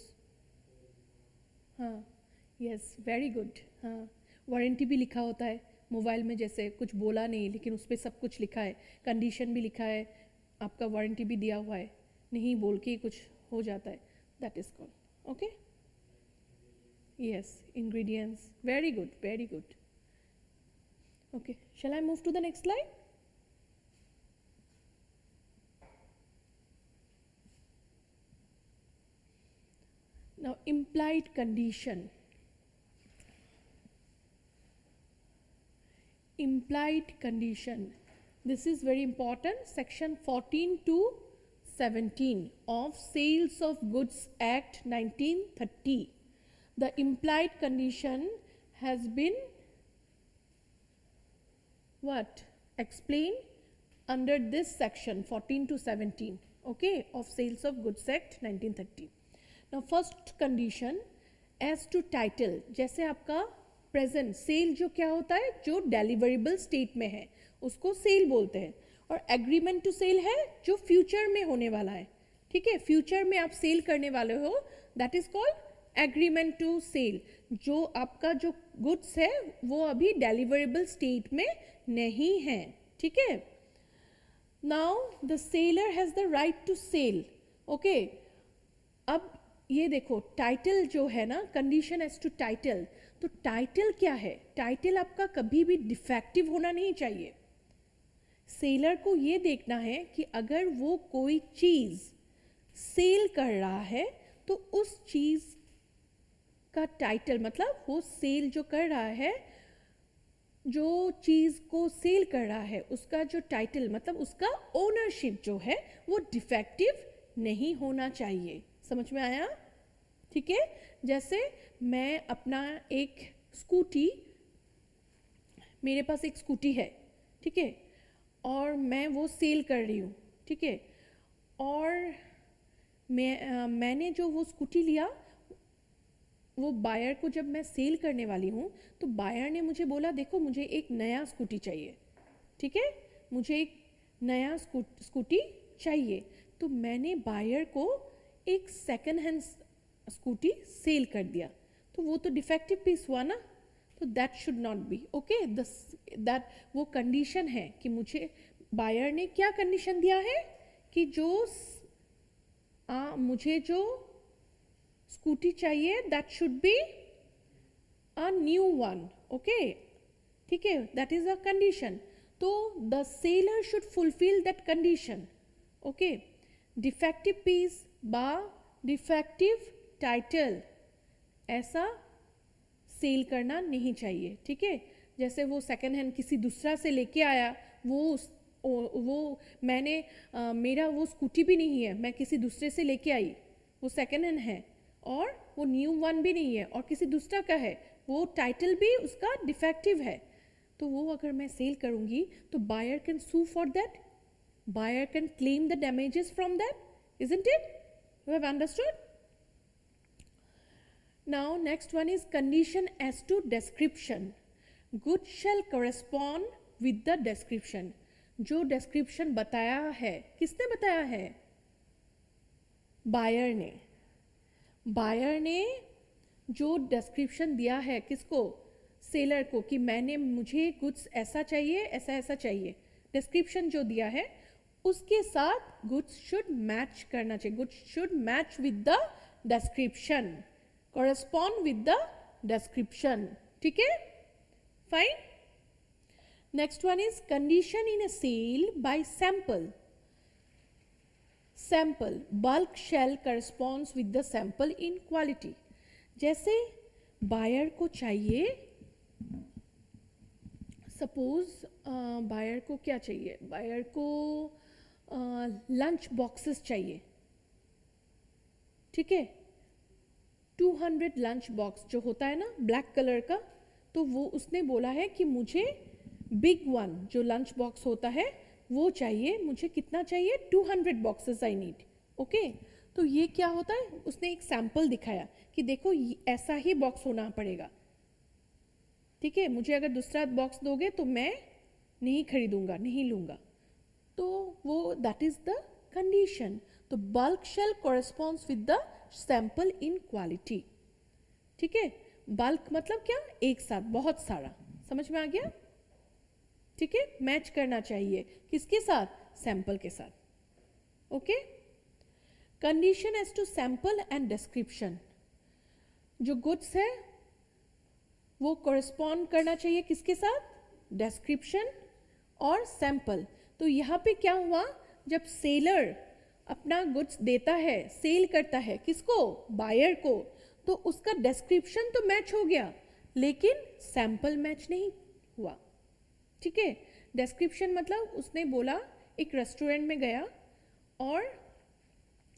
हाँ, यस, वेरी गुड। हाँ, वारंटी भी लिखा होता है मोबाइल में, जैसे कुछ बोला नहीं लेकिन उस पर सब कुछ लिखा है, कंडीशन भी लिखा है, आपका वारंटी भी दिया हुआ है, नहीं बोल के कुछ हो जाता है, that is called, okay, yes, ingredients, very good, very good, okay. Shall I move to the next slide? Now, implied condition. Implied condition. This is very important. Section 14 to 17 of Sales of Goods Act 1930. The implied condition has been what? Explained under this section 14 to 17, okay, of Sales of Goods Act 1930. Now first condition as to title, जैसे आपका present cell जो क्या होता है, जो deliverable state में है उसको सेल बोलते हैं, और एग्रीमेंट टू सेल है जो फ्यूचर में होने वाला है, ठीक है, फ्यूचर में आप सेल करने वाले हो, that is called agreement to sell. जो आपका जो गुड्स है वो अभी डिलीवरेबल स्टेट में नहीं है, ठीक है। Now the seller has the right to sell, okay. अब ये देखो, टाइटल जो है ना, कंडीशन एज टू टाइटल, तो टाइटल क्या है? टाइटल आपका कभी भी डिफेक्टिव होना नहीं चाहिए। सेलर को ये देखना है कि अगर वो कोई चीज़ सेल कर रहा है तो उस चीज़ का टाइटल, मतलब वो सेल जो कर रहा है, जो चीज़ को सेल कर रहा है उसका जो टाइटल, मतलब उसका ओनरशिप जो है वो डिफेक्टिव नहीं होना चाहिए। समझ में आया? ठीक है। जैसे मैं अपना एक स्कूटी, मेरे पास एक स्कूटी है, ठीक है, और मैं वो सेल कर रही हूँ, ठीक है, और मैंने जो वो स्कूटी लिया, वो बायर को जब मैं सेल करने वाली हूँ तो बायर ने मुझे बोला देखो मुझे एक नया स्कूटी चाहिए, ठीक है, मुझे एक नया स्कूटी चाहिए, तो मैंने बायर को एक सेकंड हैंड स्कूटी सेल कर दिया, तो वो तो डिफेक्टिव पीस हुआ ना, तो that should not be okay. That वो कंडीशन है कि मुझे बायर ने क्या कंडीशन दिया है कि जो मुझे जो स्कूटी चाहिए that should be a new one, okay, ठीक है, दैट इज अ कंडीशन, तो the seller should fulfil that condition, okay. Defective piece बा डिफेक्टिव टाइटल ऐसा सेल करना नहीं चाहिए, ठीक है। जैसे वो सेकंड हैंड किसी दूसरा से लेके आया, वो मैंने मेरा वो स्कूटी भी नहीं है, मैं किसी दूसरे से लेके आई, वो सेकंड हैंड है, और वो न्यू वन भी नहीं है और किसी दूसरा का है, वो टाइटल भी उसका डिफेक्टिव है, तो वो अगर मैं सेल करूँगी तो buyer can sue for that, buyer can claim the damages from that, isn't it? You have understood? Now next one is condition as to description. Goods shall correspond with the description. जो description बताया है, किसने बताया है? Buyer ने। Buyer ने जो description दिया है किसको? सेलर को, कि मुझे गुड्स ऐसा चाहिए, ऐसा ऐसा चाहिए, description जो दिया है उसके साथ गुड्स शुड मैच करना चाहिए, goods should match with the description, correspond with the description, ठीक है, fine. Next one is condition in a sale by sample. Sample, bulk shall corresponds with the sample in quality. जैसे buyer को चाहिए, suppose buyer को क्या चाहिए, buyer को lunch boxes चाहिए, ठीक है, 200 लंच बॉक्स जो होता है ना ब्लैक कलर का, तो वो उसने बोला है कि मुझे बिग वन जो लंच बॉक्स होता है वो चाहिए, मुझे कितना चाहिए, 200 बॉक्सेस आई नीड। ओके, तो ये क्या होता है, उसने एक सैंपल दिखाया कि देखो ऐसा ही बॉक्स होना पड़ेगा। ठीक है, मुझे अगर दूसरा बॉक्स दोगे तो मैं नहीं खरीदूंगा, नहीं लूंगा। तो वो दैट इज द कंडीशन। तो bulk shall corresponds with the sample in quality. ठीक है, बल्क मतलब क्या, एक साथ बहुत सारा, समझ में आ गया। ठीक है, मैच करना चाहिए किसके साथ, सैंपल के साथ। Okay, condition as to sample and description, जो गुड्स है वो कॉरेस्पॉन्ड करना चाहिए किसके साथ, डिस्क्रिप्शन और सैंपल। तो यहाँ पे क्या हुआ, जब सेलर अपना गुड्स देता है, सेल करता है किसको, बायर को, तो उसका डिस्क्रिप्शन तो मैच हो गया लेकिन सैंपल मैच नहीं हुआ। ठीक है, डिस्क्रिप्शन मतलब उसने बोला, एक रेस्टोरेंट में गया और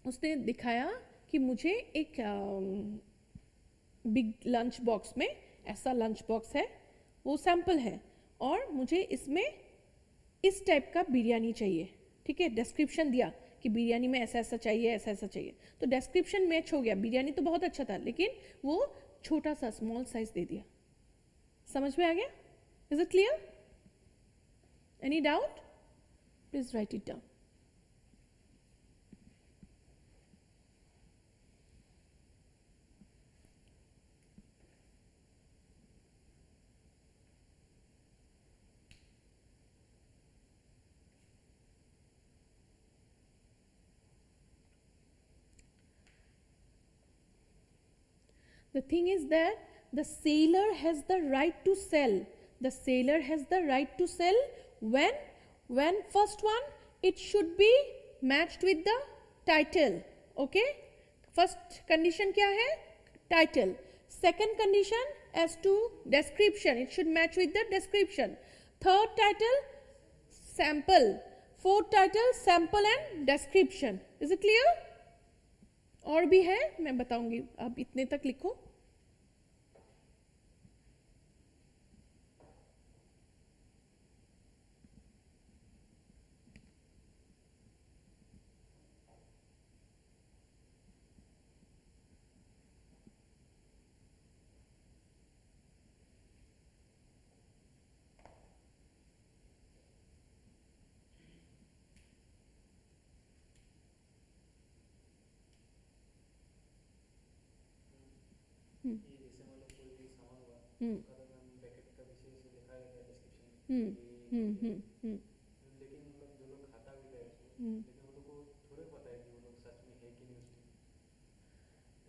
उसने दिखाया कि मुझे एक बिग लंच बॉक्स में ऐसा लंच बॉक्स है, वो सैंपल है, और मुझे इसमें इस टाइप का बिरयानी चाहिए। ठीक है, डिस्क्रिप्शन दिया कि बिरयानी में ऐसा ऐसा चाहिए, ऐसा ऐसा चाहिए, तो डिस्क्रिप्शन मैच हो गया। बिरयानी तो बहुत अच्छा था लेकिन वो छोटा सा स्मॉल साइज दे दिया। समझ में आ गया, is it clear, any doubt, please write it down. The thing is that the seller has the right to sell. The seller has the right to sell when first one, it should be matched with the title. Okay, first condition क्या है, title. Second condition as to description, it should match with the description. Third title, sample. Fourth title, sample and description. Is it clear? और भी है, मैं बताऊंगी, आप इतने तक लिखो। हम्म हम्म हम्म हम्म हम्म हम्म।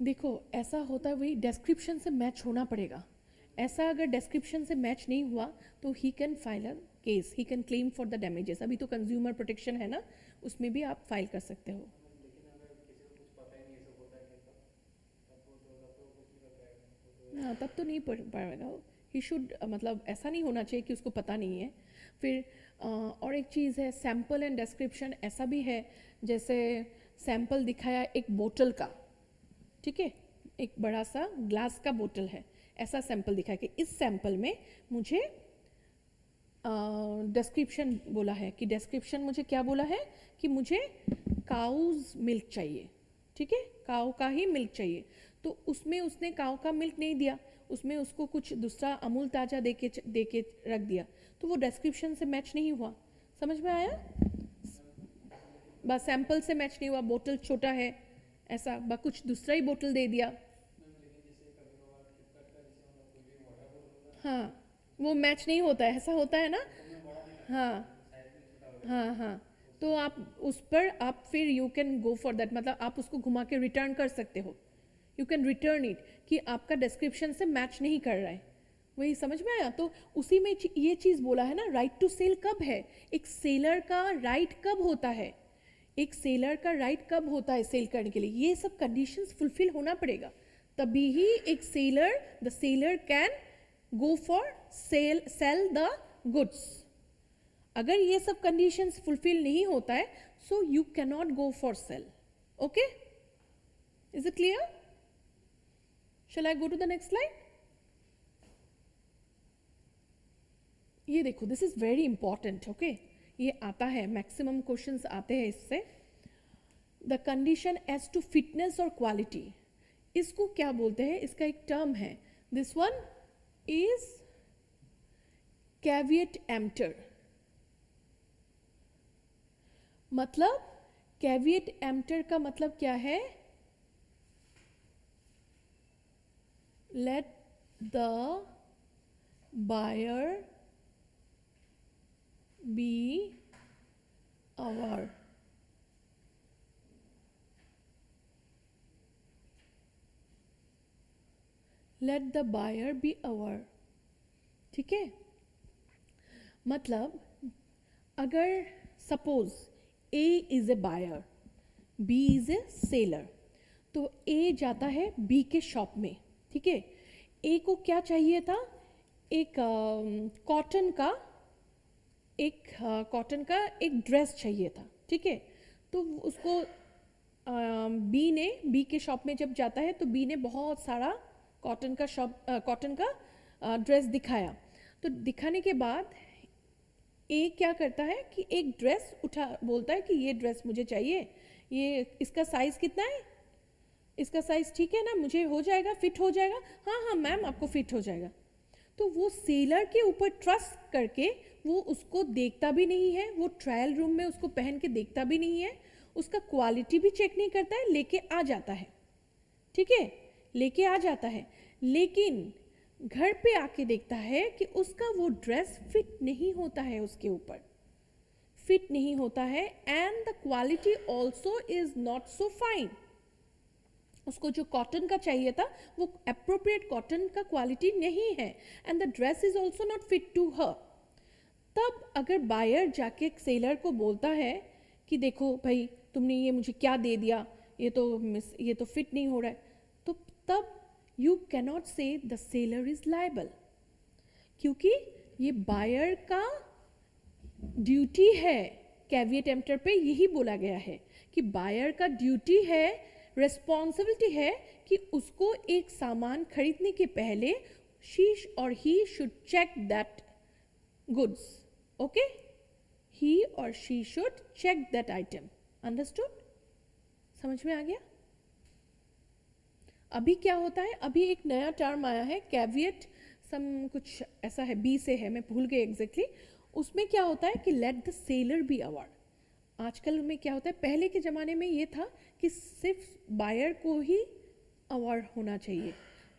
देखो ऐसा होता है, वही डिस्क्रिप्शन से मैच होना पड़ेगा। ऐसा अगर डिस्क्रिप्शन से मैच नहीं हुआ तो he can file a case, he can claim for the damages. अभी तो कंज्यूमर प्रोटेक्शन है ना, उसमें भी आप फाइल कर सकते हो। हाँ, तब तो नहीं पाएगा। ही शुड, मतलब ऐसा नहीं होना चाहिए कि उसको पता नहीं है। फिर और एक चीज़ है, सैंपल एंड डिस्क्रिप्शन ऐसा भी है, जैसे सैंपल दिखाया एक बोतल का, ठीक है, एक बड़ा सा ग्लास का बोतल है, ऐसा सैंपल दिखाया कि इस सैंपल में मुझे डिस्क्रिप्शन बोला है कि डिस्क्रिप्शन मुझे क्या बोला है कि मुझे काउज मिल्क चाहिए। ठीक है, काऊ का ही मिल्क चाहिए, तो उसमें उसने काऊ का मिल्क नहीं दिया, उसमें उसको कुछ दूसरा अमूल ताज़ा दे के रख दिया, तो वो डिस्क्रिप्शन से मैच नहीं हुआ। समझ में आया, बस सैंपल से मैच नहीं हुआ, बोतल छोटा है ऐसा, बस कुछ दूसरा ही बोतल दे दिया। हाँ, वो मैच नहीं होता है, ऐसा होता है ना। हाँ हाँ हाँ, तो आप उस पर आप फिर you can go for that, मतलब आप उसको घुमा के रिटर्न कर सकते हो, यू कैन रिटर्न इट कि आपका डिस्क्रिप्शन से मैच नहीं कर रहा है। वही समझ में आया, तो उसी में ये चीज़ बोला है ना, राइट टू सेल कब है, एक सेलर का राइट कब होता है, एक सेलर का राइट कब होता है सेल करने के लिए, ये सब कंडीशंस फुलफिल होना पड़ेगा, तभी ही एक seller, the seller can go for sale the goods. अगर ये सब कंडीशंस फुलफिल नहीं होता है, so you can not go for sale. Okay, Is it clear? Shall I go to the next slide? ये देखो, this is very important. Okay, ये आता है, मैक्सिमम क्वेश्चंस आते हैं इससे. The condition as to fitness और क्वालिटी, इसको क्या बोलते हैं? इसका एक टर्म है. This one is caveat emptor. मतलब कैविएट एम्प्टर का मतलब क्या है? Let the buyer be aware. Let the buyer be aware. ठीक है, मतलब अगर suppose A is a buyer, B is a seller, तो A जाता है B के शॉप में. ठीक है, A को क्या चाहिए था? एक कॉटन का एक ड्रेस चाहिए था. ठीक है, तो उसको बी के शॉप में जब जाता है तो बी ने बहुत सारा कॉटन का ड्रेस दिखाया. तो दिखाने के बाद ए क्या करता है कि एक ड्रेस बोलता है कि ये ड्रेस मुझे चाहिए, ये इसका साइज़ कितना है, इसका साइज़ ठीक है ना, मुझे हो जाएगा, फिट हो जाएगा. हाँ हाँ मैम, आपको फिट हो जाएगा. तो वो सेलर के ऊपर ट्रस्ट करके वो उसको देखता भी नहीं है, वो ट्रायल रूम में उसको पहन के देखता भी नहीं है, उसका क्वालिटी भी चेक नहीं करता है, लेके आ जाता है. ठीक है, लेके आ जाता है, लेकिन घर पे आके देखता है कि उसका वो ड्रेस फिट नहीं होता है, उसके ऊपर फिट नहीं होता है, and the quality also is not so fine. उसको जो कॉटन का चाहिए था वो अप्रोप्रिएट कॉटन का क्वालिटी नहीं है, and the dress is also not fit to her. तब अगर बायर जाके सेलर को बोलता है कि देखो भाई, तुमने ये मुझे क्या दे दिया, ये तो फिट नहीं हो रहा है, तो तब you cannot say the seller is liable, क्योंकि ये बायर का ड्यूटी है. कैविएट एम्प्टर पे यही बोला गया है कि बायर का ड्यूटी है, रेस्पॉन्सिबिलिटी है कि उसको एक सामान खरीदने के पहले शी और he should check that goods. Okay, he और she should check that item. Understood? समझ में आ गया? अभी क्या होता है, अभी एक नया टर्म आया है कैविएट, सम कुछ ऐसा है, बी से है, मैं भूल गई एग्जैक्टली. उसमें क्या होता है कि let the seller be aware. आजकल में क्या होता है, पहले के ज़माने में ये था कि सिर्फ बायर को ही अवेयर होना चाहिए.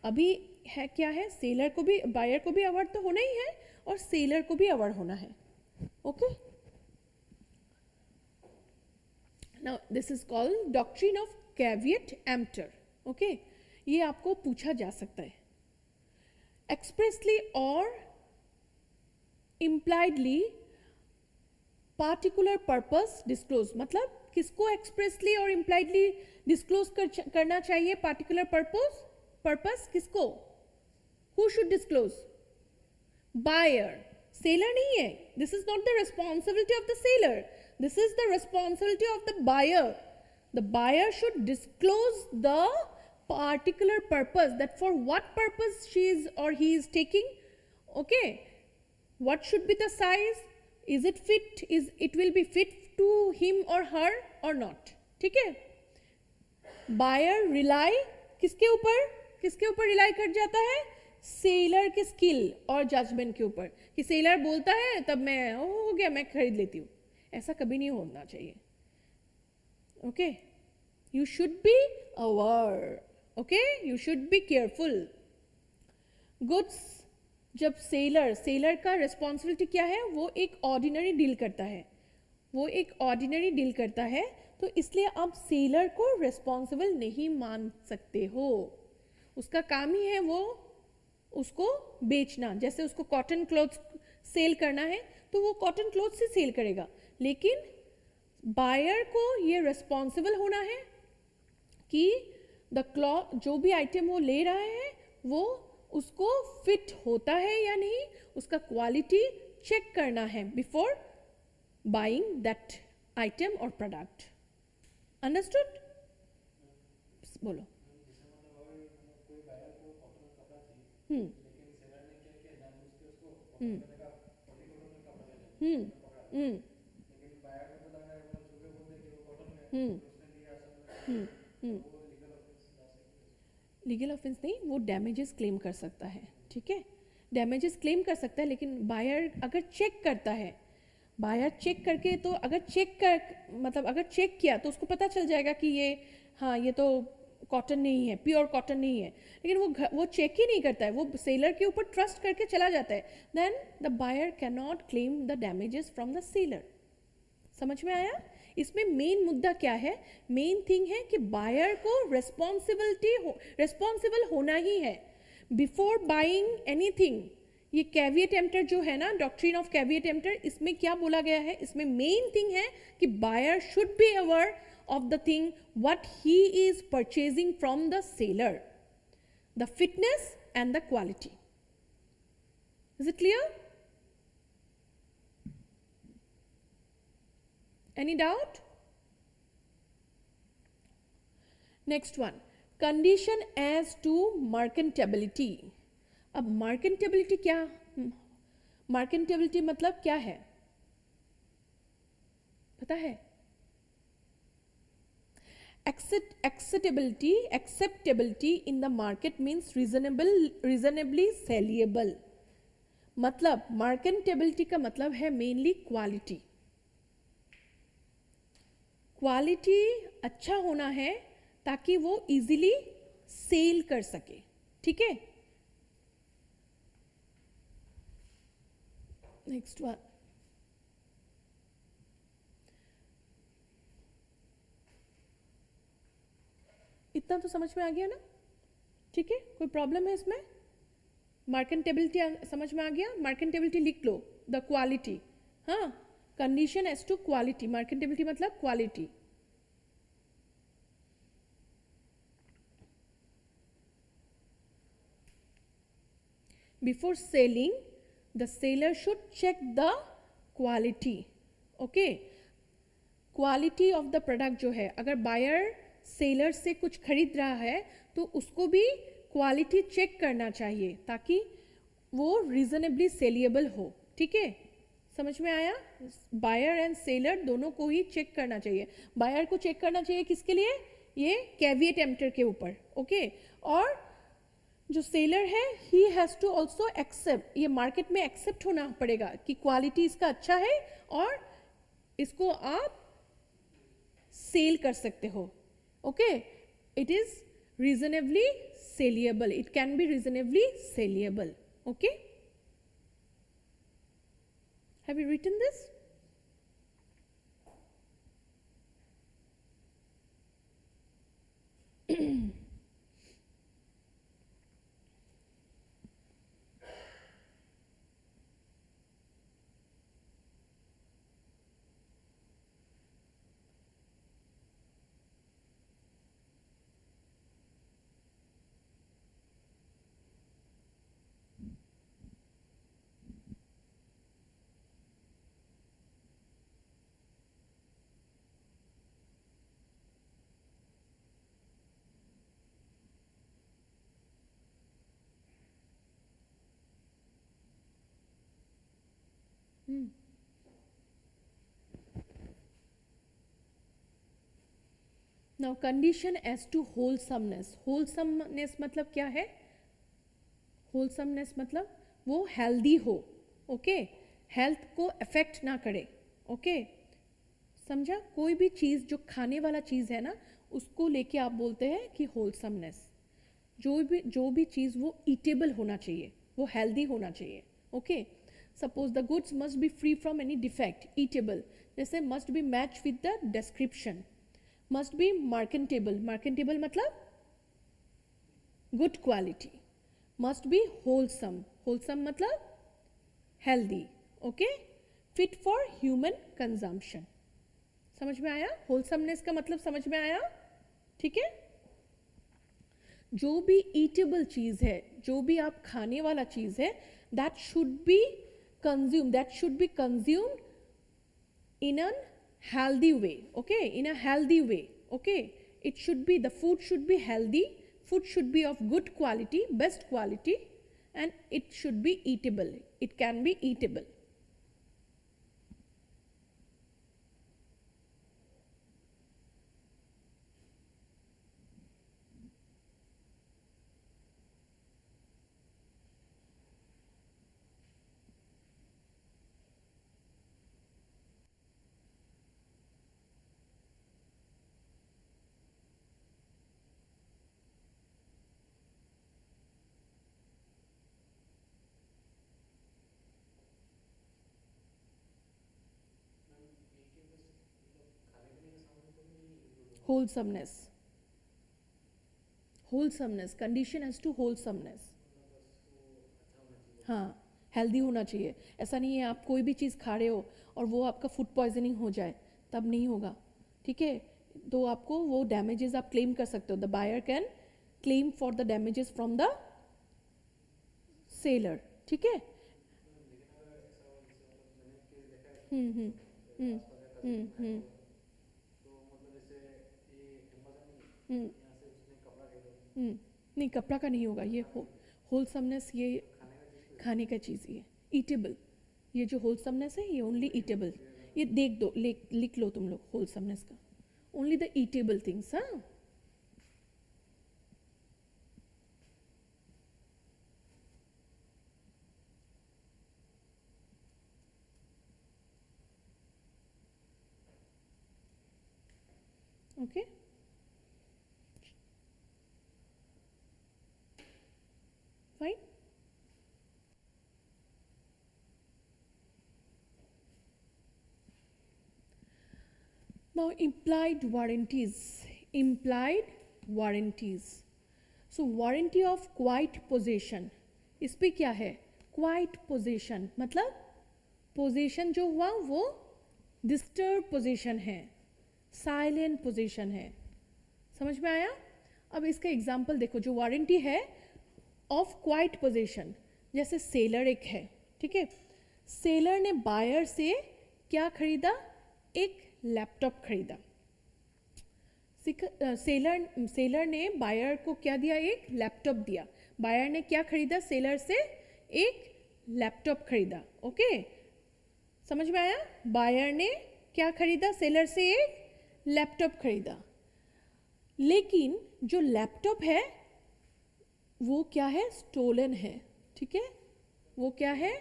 अभी है क्या है, सेलर को भी, बायर को भी अवेयर तो होना ही है और सेलर को भी अवेयर होना है. Okay, now this is called doctrine of caveat emptor. Okay, ये आपको पूछा जा सकता है. एक्सप्रेसली और इम्प्लाइडली पार्टिकुलर पर्पस डिस्क्लोज, मतलब किसको एक्सप्रेसली और इम्प्लाइडली डिस्क्लोज करना चाहिए? पार्टिकुलर पर्पस किसको? Who should disclose? Buyer, seller नहीं है. This is not the responsibility of the seller, this is the responsibility of the buyer. The buyer should disclose the particular purpose, that for what purpose she is or he is taking. Okay, what should be the size, is it fit, is it will be fit to him or her or not. ठीक है, buyer rely किसके ऊपर rely कर जाता है? Seller के skill और judgement के ऊपर, कि सेलर बोलता है तब मैं हो गया, मैं खरीद लेती हूँ. ऐसा कभी नहीं होना चाहिए. Okay, you should be aware. Okay, you should be careful. Goods, जब सेलर का रिस्पॉन्सिबिलिटी क्या है? वो एक ऑर्डिनरी डील करता है, तो इसलिए आप सेलर को रिस्पॉन्सिबल नहीं मान सकते हो. उसका काम ही है वो उसको बेचना. जैसे उसको कॉटन क्लॉथ्स सेल करना है तो वो कॉटन क्लॉथ से सेल करेगा, लेकिन बायर को ये रिस्पॉन्सिबल होना है कि द क्लॉथ, जो भी आइटम वो ले रहा है वो उसको फिट होता है या नहीं, उसका क्वालिटी चेक करना है बिफोर बाइंग दैट आइटम और प्रोडक्ट. अंडरस्टूड? बोलो. हम्म हम्म हम्म हम्म हम्म हम्म हम्म लीगल ऑफेंस नहीं, वो डैमेजेस क्लेम कर सकता है. ठीक है, डैमेजेस क्लेम कर सकता है, लेकिन बायर अगर चेक करता है, बायर चेक करके, तो अगर चेक कर मतलब अगर चेक किया तो उसको पता चल जाएगा कि ये, हाँ ये तो कॉटन नहीं है, प्योर कॉटन नहीं है. लेकिन वो चेक ही नहीं करता है, वो सेलर के ऊपर ट्रस्ट करके चला जाता है. Then the buyer can not claim the damages from the seller. समझ में आया? इसमें मेन मुद्दा क्या है? मेन थिंग है कि बायर को रिस्पॉन्सिबल होना ही है बिफोर बाइंग एनीथिंग. ये कैविएट एम्प्टर जो है ना, डॉक्ट्रिन ऑफ कैविएट एम्प्टर, इसमें क्या बोला गया है? इसमें मेन थिंग है कि buyer should be aware of the thing what he is purchasing from the seller, the fitness and the quality. Is it clear? Any doubt? Next one, condition as to marketability. अब marketability क्या, marketability मतलब क्या है पता है? acceptability in the market means reasonably sellable. मतलब marketability का मतलब है मेनली क्वालिटी. क्वालिटी अच्छा होना है ताकि वो इजीली सेल कर सके. ठीक है, नेक्स्ट वन, इतना तो समझ में आ गया ना? ठीक है, कोई प्रॉब्लम है इसमें? मार्केटेबिलिटी समझ में आ गया? मार्केटेबिलिटी लिख लो, द क्वालिटी. हाँ, condition as to quality. Marketability मतलब quality. Before selling the seller should check the quality. Okay, quality of the product जो है, अगर बायर सेलर से कुछ खरीद रहा है तो उसको भी क्वालिटी चेक करना चाहिए ताकि वो रीजनेबली सेलिएबल हो. ठीक है, समझ में आया? बायर एंड सेलर दोनों को ही चेक करना चाहिए. बायर को चेक करना चाहिए किसके लिए? ये कैविएट एम्प्टर के ऊपर. ओके, और जो सेलर है he has to also accept, ये मार्केट में एक्सेप्ट होना पड़ेगा कि क्वालिटी इसका अच्छा है और इसको आप सेल कर सकते हो. Okay, it is reasonably saleable. It can be reasonably saleable. Okay, have you written this? Now condition as to wholesomeness. Wholesomeness मतलब क्या है? wholesomeness मतलब वो हेल्दी हो. ओके, हेल्थ को अफेक्ट ना करे. ओके, समझा? कोई भी चीज़ जो खाने वाला चीज़ है ना, उसको लेके आप बोलते हैं कि होलसमनेस. जो भी चीज़ वो ईटेबल होना चाहिए, वो हेल्दी होना चाहिए. Okay, suppose the goods must be free from any defect. Eatable जैसे must be match with the description. Must be marketable. Marketable मतलब good quality. Must be wholesome. Wholesome मतलब healthy. Okay, fit for human consumption. समझ में आया? Wholesomeness का मतलब समझ में आया? ठीक है, जो भी ईटेबल चीज है, जो भी आप खाने वाला चीज है, that should be consumed in an healthy way. Okay, in a healthy way. Okay, it should be, the food should be healthy, food should be of good quality, best quality, and it should be eatable, it can be eatable. Wholesomeness, wholesomeness, condition as to wholesomeness. हाँ, healthy होना चाहिए. ऐसा नहीं है आप कोई भी चीज़ खा रहे हो और वो आपका फूड पॉइजनिंग हो जाए, तब नहीं होगा. ठीक है, तो आपको वो डैमेजेस आप क्लेम कर सकते हो. The buyer can claim for the damages from the seller. ठीक है. हम्म हम्म हम्म हम्म हम्म नहीं, कपड़ा का नहीं होगा ये. होलसमनेस ये खाने का चीज़, ये ईटेबल. ये जो होलसमनेस है ये ओनली ईटेबल. ये देख दो, लिख लो तुम लोग होलसमनेस का. Only the eatable things. हाँ, okay. Fine. Now implied warranties. Implied warranties. So warranty of quiet possession. इस पे क्या है? Quiet possession मतलब पोजेशन जो हुआ वो डिस्टर्ब पोजेशन है, साइलेंट पोजेशन है. समझ में आया? अब इसका एग्जाम्पल देखो. जो वारंटी है ऑफ क्वाइट पोजेशन, जैसे सेलर एक है. ठीक है, सेलर ने बायर से क्या खरीदा? एक लैपटॉप खरीदा. सेलर ने बायर को क्या दिया? एक लैपटॉप दिया. बायर ने क्या खरीदा? सेलर से एक लैपटॉप खरीदा. ओके, समझ में आया? बायर ने क्या खरीदा? सेलर से एक लैपटॉप खरीदा. लेकिन जो लैपटॉप है वो क्या है? स्टोलन है. ठीक है, वो क्या है?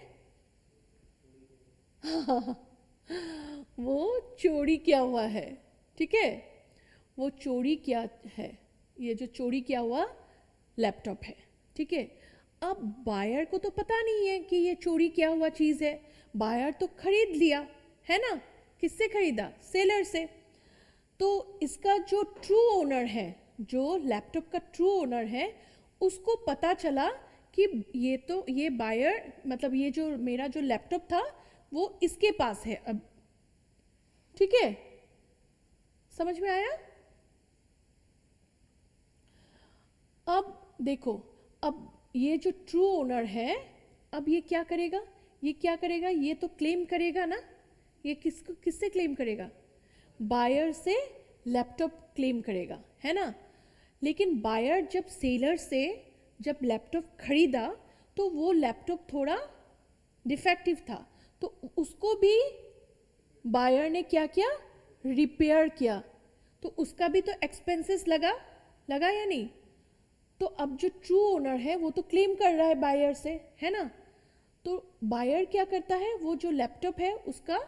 वो चोरी किया हुआ है. ठीक है, वो चोरी किया है. ये जो चोरी किया हुआ लैपटॉप है. ठीक है, अब बायर को तो पता नहीं है कि ये चोरी किया हुआ चीज़ है. बायर तो खरीद लिया है ना. किससे खरीदा? सेलर से. तो इसका जो ट्रू ओनर है, जो लैपटॉप का ट्रू ओनर है, उसको पता चला कि ये बायर मतलब ये जो मेरा जो लैपटॉप था वो इसके पास है अब. ठीक है, समझ में आया? अब देखो, अब ये जो ट्रू ओनर है, अब ये क्या करेगा? ये क्या करेगा? ये तो क्लेम करेगा ना. ये किससे क्लेम करेगा? बायर से लैपटॉप क्लेम करेगा, है ना. लेकिन बायर जब सेलर से जब लैपटॉप खरीदा तो वो लैपटॉप थोड़ा डिफेक्टिव था, तो उसको भी बायर ने क्या किया? रिपेयर किया. तो उसका भी तो एक्सपेंसेस लगा या नहीं? तो अब जो ट्रू ओनर है वो तो क्लेम कर रहा है बायर से, है ना. तो बायर क्या करता है? वो जो लैपटॉप है उसका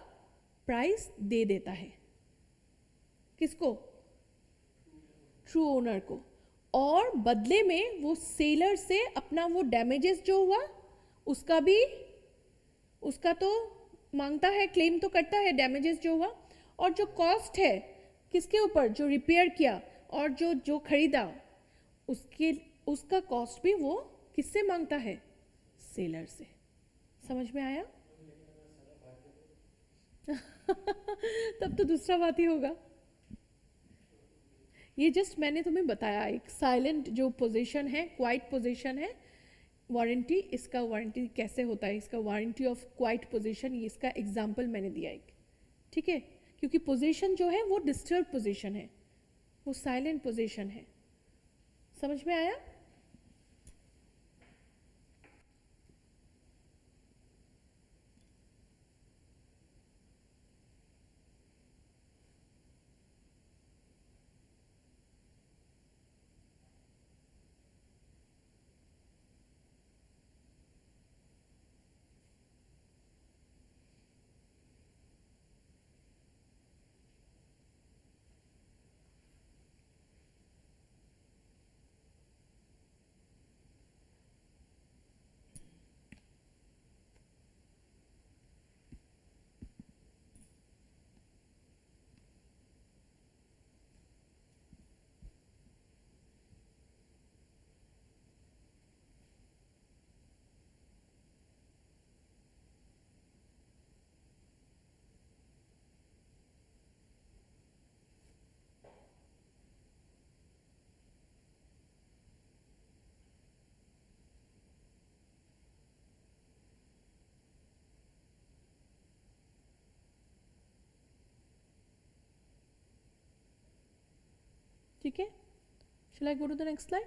प्राइस दे देता है. किसको? ट्रू ओनर को. और बदले में वो सेलर से अपना वो डैमेजेस जो हुआ उसका तो मांगता है, क्लेम तो करता है डैमेजेस जो हुआ. और जो कॉस्ट है किसके ऊपर? जो रिपेयर किया और जो खरीदा उसका कॉस्ट भी वो किससे मांगता है? सेलर से. समझ में आया? तब तो दूसरा बात ही होगा. ये जस्ट मैंने तुम्हें बताया, एक साइलेंट जो पोजीशन है, क्वाइट पोजीशन है. वारंटी, इसका वारंटी कैसे होता है, इसका वारंटी ऑफ क्वाइट पोजीशन, ये इसका एग्जांपल मैंने दिया एक. ठीक है, क्योंकि पोजीशन जो है वो डिस्टर्ब पोजीशन है, वो साइलेंट पोजीशन है। समझ में आया? ठीक है, shall I go to the next slide?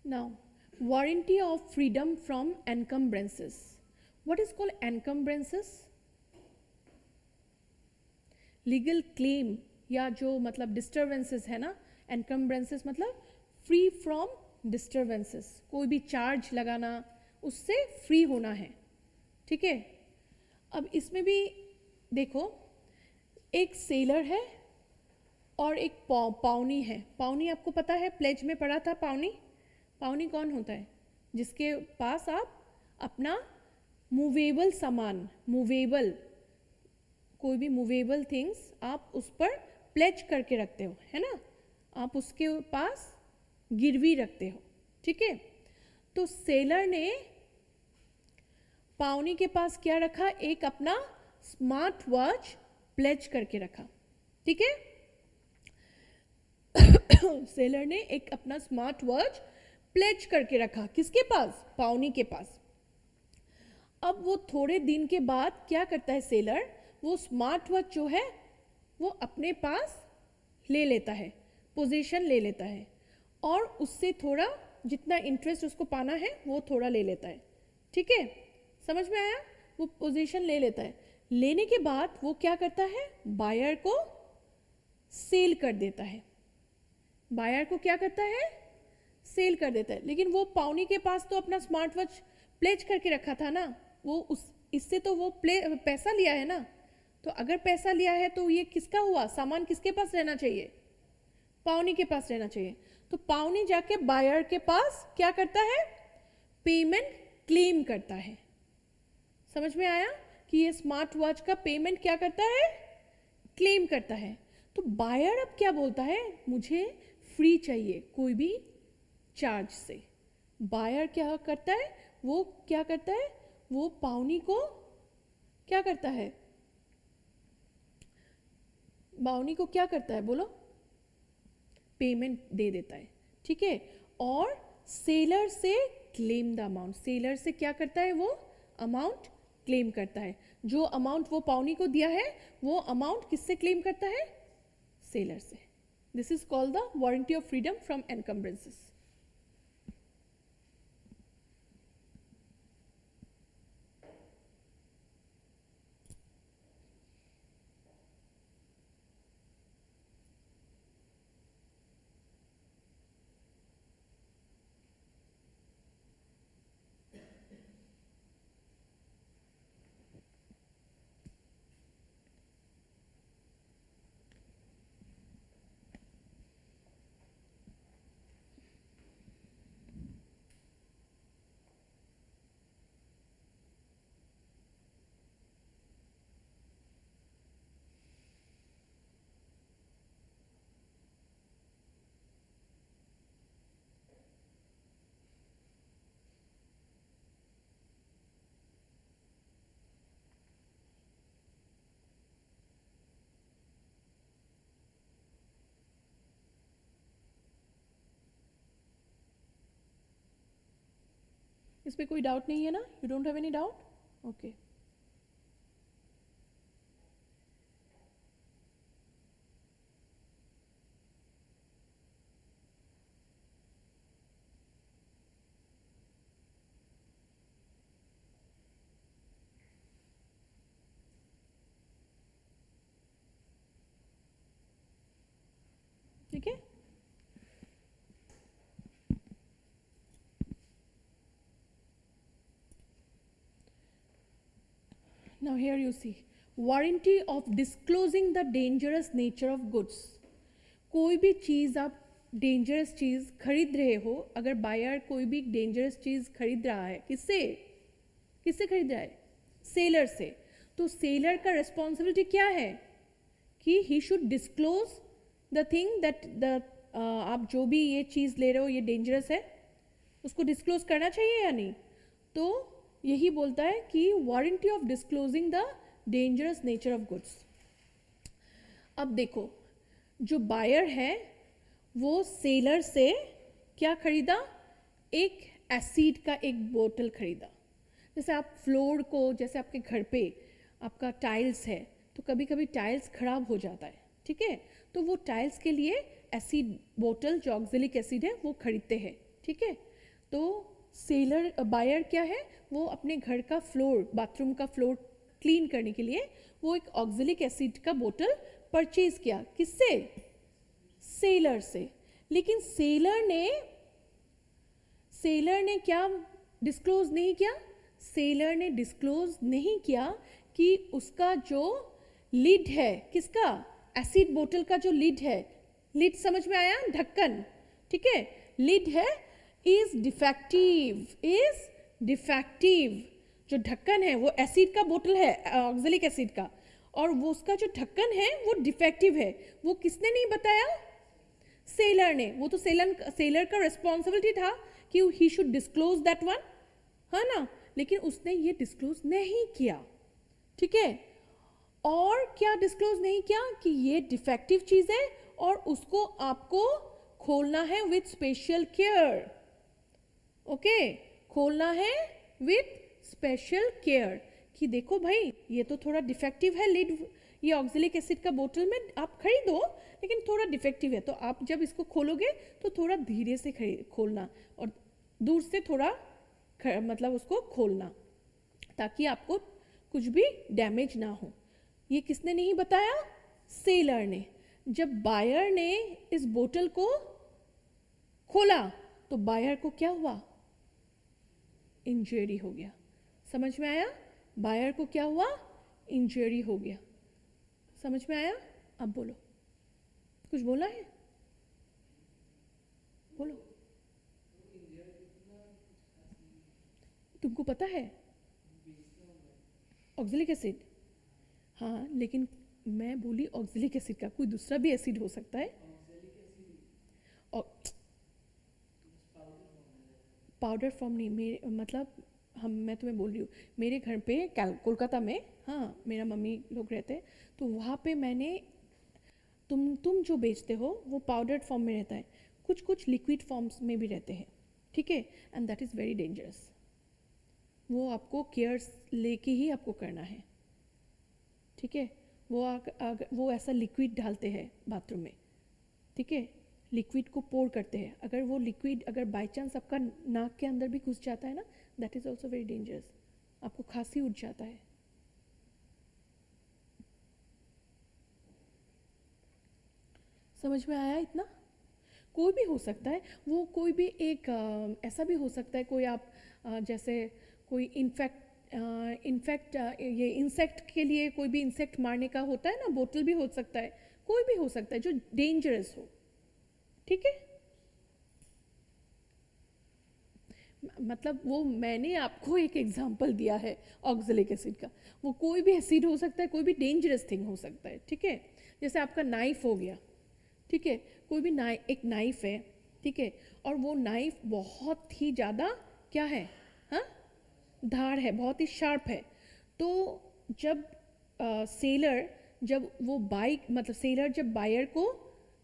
Now, warranty of freedom from encumbrances. What is called encumbrances? Legal claim या जो मतलब डिस्टर्बेंसेस है ना, एनकम्ब्रेंसेस मतलब फ्री फ्रॉम डिस्टर्बेंसेस, कोई भी चार्ज लगाना, उससे फ्री होना है। ठीक है, अब इसमें भी देखो, एक सेलर है और एक पावनी है। पावनी आपको पता है, प्लेज में पढ़ा था पावनी। पावनी कौन होता है? जिसके पास आप अपना मूवेबल सामान, मूवेबल कोई भी मूवेबल थिंग्स आप उस पर प्लेज करके रखते हो, है ना, आप उसके पास गिरवी रखते हो। ठीक है, तो सेलर ने पावनी के पास क्या रखा? एक अपना स्मार्ट वॉच प्लेज करके रखा। ठीक है, सेलर ने एक अपना स्मार्ट वॉच प्लेज करके रखा। किसके पास? पावनी के पास। अब वो थोड़े दिन के बाद क्या करता है सेलर? वो स्मार्ट वॉच जो है वो अपने पास ले लेता है, पोजीशन ले लेता है, और उससे थोड़ा जितना इंटरेस्ट उसको पाना है वो थोड़ा ले लेता है। ठीक है, समझ में आया? वो पोजीशन ले लेता है। लेने के बाद वो क्या करता है? बायर को सेल कर देता है। बायर को क्या करता है? सेल कर देता है। लेकिन वो पावनी के पास तो अपना स्मार्ट वॉच प्लेज करके रखा था ना, वो इससे तो वो पैसा लिया है ना, तो अगर पैसा लिया है तो ये किसका हुआ? सामान किसके पास रहना चाहिए? पावनी के पास रहना चाहिए। तो पावनी जाके बायर के पास क्या करता है? पेमेंट क्लेम करता है। समझ में आया कि ये स्मार्ट वॉच का पेमेंट क्या करता है? क्लेम करता है। तो बायर अब क्या बोलता है? मुझे फ्री चाहिए कोई भी चार्ज से। बायर क्या करता है? वो क्या करता है? वो पावनी को क्या करता है? पावनी को क्या करता है बोलो? पेमेंट दे देता है। ठीक है, और सेलर से क्लेम द अमाउंट। सेलर से क्या करता है? वो अमाउंट क्लेम करता है। जो अमाउंट वो पावनी को दिया है वो अमाउंट किससे क्लेम करता है? सेलर से। This is called the warranty of freedom from encumbrances. इस पे कोई डाउट नहीं है ना? You don't have any doubt? Okay. ठीक है। Now here you see warranty of disclosing the dangerous nature of goods. कोई भी चीज़ आप डेंजरस चीज़ खरीद रहे हो, अगर बायर कोई भी डेंजरस चीज़ खरीद रहा है, किससे किससे खरीद रहा है? सेलर से। तो सेलर का रिस्पॉन्सिबिलिटी क्या है कि he should disclose the thing that the आप जो भी ये चीज़ ले रहे हो ये डेंजरस है, उसको डिस्क्लोज करना चाहिए या नहीं? तो यही बोलता है कि warranty of disclosing the dangerous nature of goods. अब देखो, जो बायर है वो सेलर से क्या खरीदा? एक एसिड का एक बोतल खरीदा। जैसे आप फ्लोर को, जैसे आपके घर पे आपका टाइल्स है तो कभी कभी टाइल्स खराब हो जाता है, ठीक है, तो वो टाइल्स के लिए एसिड बोतल जो ऑक्जेलिक एसिड है वो खरीदते हैं, ठीक है। तो सेलर बायर क्या है, वो अपने घर का फ्लोर, बाथरूम का फ्लोर क्लीन करने के लिए वो एक ऑक्जेलिक एसिड का बोतल परचेज किया। किससे? सेलर से। लेकिन सेलर ने क्या डिस्क्लोज नहीं किया? सेलर ने डिस्क्लोज नहीं किया कि उसका जो लिड है, किसका? एसिड बोतल का जो लिड है, लिड समझ में आया? ढक्कन, ठीक है, लिड है, इज डिफेक्टिव। जो ढक्कन है वो एसिड का बोतल है, ऑक्जेलिक एसिड का, और वो उसका जो ढक्कन है वो डिफेक्टिव है। वो किसने नहीं बताया? सेलर ने। वो तो सेलर का रिस्पॉन्सिबिलिटी था कि he should disclose that one, है ना, लेकिन उसने ये डिस्क्लोज नहीं किया, ठीक है। और क्या डिस्क्लोज नहीं किया? कि ये डिफेक्टिव चीज है और उसको आपको खोलना है विथ स्पेशल केयर, ओके, खोलना है विथ स्पेशल केयर कि देखो भाई ये तो थोड़ा डिफेक्टिव है लिड, ये ऑक्जेलिक एसिड का बोतल में आप खरीदो लेकिन थोड़ा डिफेक्टिव है, तो आप जब इसको खोलोगे तो थोड़ा धीरे से खोलना और दूर से थोड़ा मतलब उसको खोलना ताकि आपको कुछ भी डैमेज ना हो। ये किसने नहीं बताया? सेलर ने। जब बायर ने इस बोतल को खोला तो बायर को क्या हुआ? इंजरी हो गया। समझ में आया? बायर को क्या हुआ? इंजरी हो गया। समझ में आया? अब बोलो, कुछ बोला है? बोलो। तुमको पता है ऑक्जेलिक एसिड? हाँ, लेकिन मैं बोली ऑक्जेलिक एसिड का, कोई दूसरा भी एसिड हो सकता है। पाउडर फॉर्म नहीं, मेरे मतलब मैं तुम्हें बोल रही हूँ, मेरे घर पे कोलकाता में, हाँ, मेरा मम्मी लोग रहते हैं, तो वहाँ पे मैंने तुम जो बेचते हो वो पाउडर फॉर्म में रहता है, कुछ लिक्विड फॉर्म्स में भी रहते हैं, ठीक है, and that is very dangerous. वो आपको केयर्स लेके ही आपको करना है, ठीक है। वो ऐसा लिक्विड डालते हैं बाथरूम में, ठीक है, लिक्विड को पोर करते हैं, अगर वो लिक्विड अगर बाई चांस आपका नाक के अंदर भी घुस जाता है ना, that is also very dangerous, आपको खांसी उठ जाता है। समझ में आया इतना? कोई भी हो सकता है, वो कोई भी एक ऐसा भी हो सकता है, कोई आप जैसे कोई इनफेक्ट ये इंसेक्ट के लिए कोई भी इंसेक्ट मारने का होता है ना, बोतल भी हो सकता है, कोई भी हो सकता है जो डेंजरस हो, ठीक है। मतलब वो मैंने आपको एक एग्जांपल दिया है ऑक्जेलिक एसिड का, वो कोई भी एसिड हो सकता है, कोई भी डेंजरस थिंग हो सकता है, ठीक है। जैसे आपका नाइफ हो गया, ठीक है, कोई भी एक नाइफ है, ठीक है, और वो नाइफ बहुत ही ज़्यादा क्या है, हाँ, धार है, बहुत ही शार्प है, तो जब सेलर जब वो मतलब सेलर जब बायर को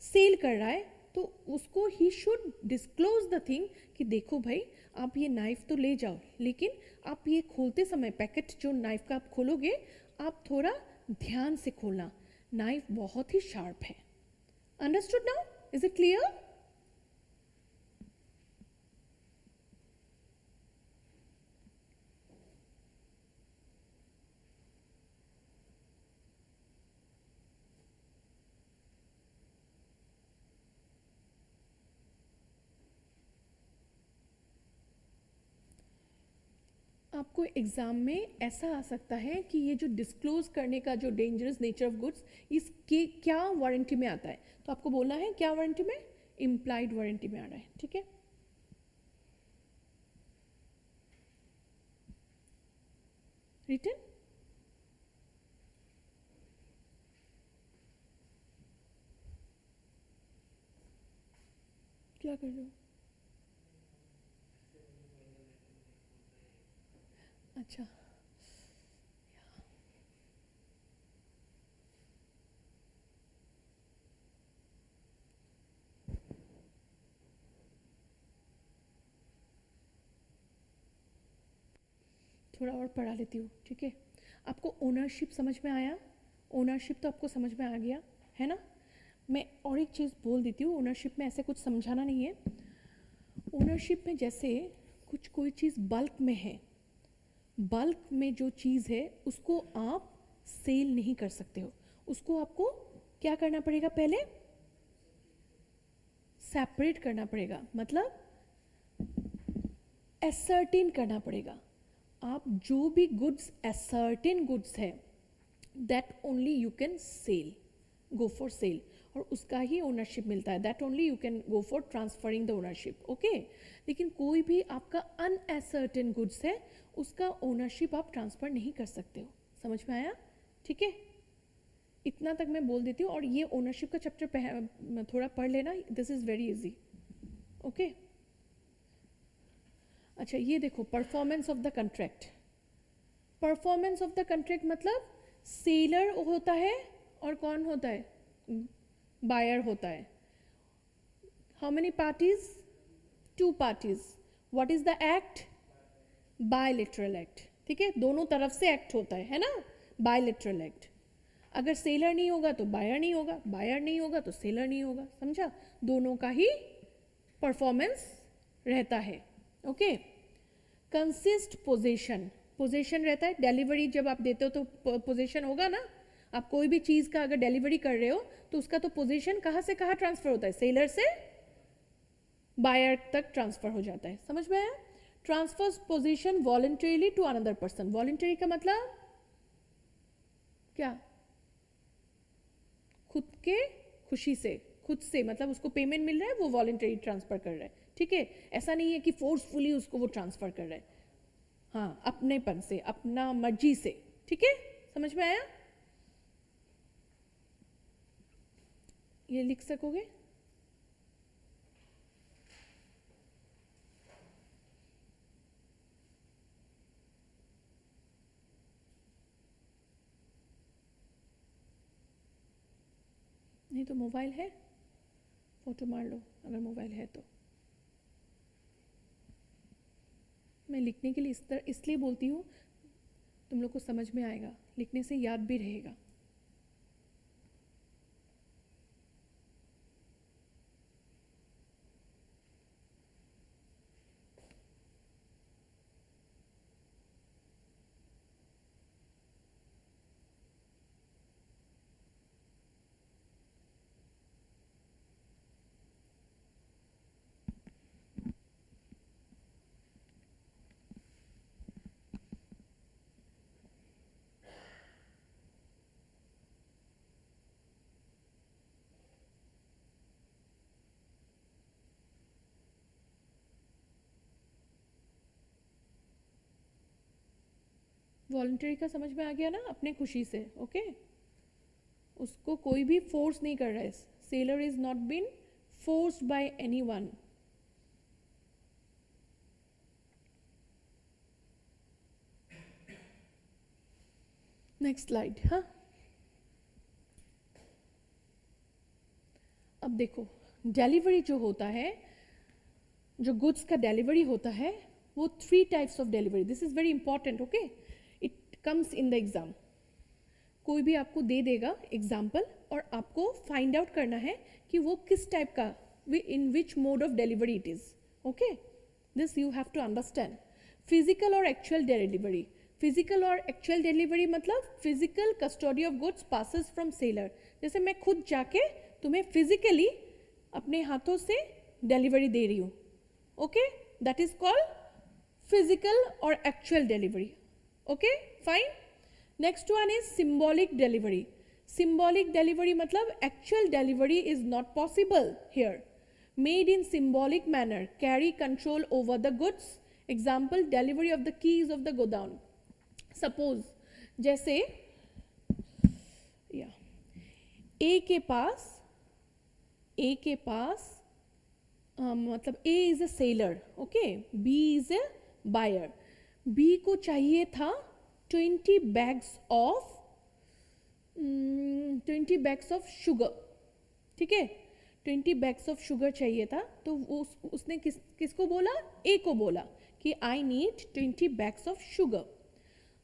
सेल कर रहा है तो उसको he should disclose the thing कि देखो भाई आप ये नाइफ तो ले जाओ, लेकिन आप ये खोलते समय पैकेट जो नाइफ का आप खोलोगे आप थोड़ा ध्यान से खोलना, नाइफ बहुत ही शार्प है। Understood now? Is it clear? आपको एग्जाम में ऐसा आ सकता है कि ये जो डिस्क्लोज करने का जो डेंजरस नेचर ऑफ गुड्स इसके क्या वारंटी में आता है, तो आपको बोलना है क्या वारंटी में, इम्प्लाइड वारंटी में आ रहा है, ठीक है। रिटन क्या कर रहे हो? अच्छा, थोड़ा और पढ़ा लेती हूँ, ठीक है। आपको ओनरशिप समझ में आया? ओनरशिप तो आपको समझ में आ गया है ना। मैं और एक चीज़ बोल देती हूँ, ओनरशिप में ऐसे कुछ समझाना नहीं है। ओनरशिप में जैसे कुछ कोई चीज़ बल्क में है, बल्क में जो चीज़ है उसको आप सेल नहीं कर सकते हो, उसको आपको क्या करना पड़ेगा, पहले सेपरेट करना पड़ेगा, मतलब एसर्टेन करना पड़ेगा। आप जो भी गुड्स एसर्टेन गुड्स है that only you can sell, go for sale, और उसका ही ओनरशिप मिलता है, that only you can go for transferring the ownership, okay. लेकिन कोई भी आपका अनएसर्टेन गुड्स है उसका ओनरशिप आप ट्रांसफ़र नहीं कर सकते हो। समझ में आया? ठीक है, इतना तक मैं बोल देती हूँ। और ये ओनरशिप का चैप्टर थोड़ा पढ़ लेना, this is very easy, okay. अच्छा, ये देखो, performance of the contract. Performance of the contract मतलब सेलर होता है और कौन होता है, बायर होता है। How many parties, 2 parties. What is the act, bilateral act, ठीक है, दोनों तरफ से एक्ट होता है ना, बायलैटरल एक्ट। अगर सेलर नहीं होगा तो बायर नहीं होगा, बायर नहीं होगा तो सेलर नहीं होगा, समझा, दोनों का ही परफॉर्मेंस रहता है, ओके। कंसिस्ट पोजेशन, पोजेशन रहता है, डिलीवरी जब आप देते हो तो पोजेशन होगा ना, आप कोई भी चीज़ का अगर डिलीवरी कर रहे हो तो उसका तो पोजीशन कहाँ से कहाँ ट्रांसफर होता है, सेलर से बायर तक ट्रांसफर हो जाता है। समझ में आया? Transfers position voluntarily to another person. Voluntary का मतलब क्या, खुद के खुशी से, खुद से मतलब उसको पेमेंट मिल रहा है, वो वॉलंटरी ट्रांसफर कर रहा है, ठीक है। ऐसा नहीं है कि फोर्सफुली उसको वो ट्रांसफर कर रहा है, हाँ, अपनेपन से, अपना मर्जी से, ठीक है। समझ में आया? ये लिख सकोगे? नहीं तो मोबाइल है, फोटो मार लो अगर मोबाइल है तो। मैं लिखने के लिए इसलिए बोलती हूँ, तुम लोग को समझ में आएगा, लिखने से याद भी रहेगा। वॉलंटरी का समझ में आ गया ना, अपने खुशी से, ओके। उसको कोई भी फोर्स नहीं कर रहा है, seller is not been forced by anyone. Next slide, हाँ। अब देखो, डिलीवरी जो होता है, जो गुड्स का डिलीवरी होता है, वो 3 types of delivery, this is very important, okay, it comes in the exam. कोई भी आपको दे देगा एग्जाम्पल और आपको फाइंड आउट करना है कि वो किस टाइप का, in which mode of delivery it is, okay. This you have to understand. Physical और एक्चुअल डिलीवरी। फिजिकल और एक्चुअल डिलीवरी मतलब physical custody of goods passes from seller. जैसे मैं खुद जाके तुम्हें फिजिकली अपने हाथों से डिलीवरी दे रही हूँ, okay, that is called physical or actual delivery. Okay, fine. Next one is symbolic delivery. Symbolic delivery मतलब actual delivery is not possible here. Made in symbolic manner, carry control over the goods. Example, delivery of the keys of the godown. Suppose जैसे या A के पास मतलब A is a seller, okay, B is a buyer. B को चाहिए था 20 bags of sugar, ठीक है, 20 बैग्स ऑफ शुगर चाहिए था. तो उसने किसको बोला? A को बोला कि I need 20 bags of sugar.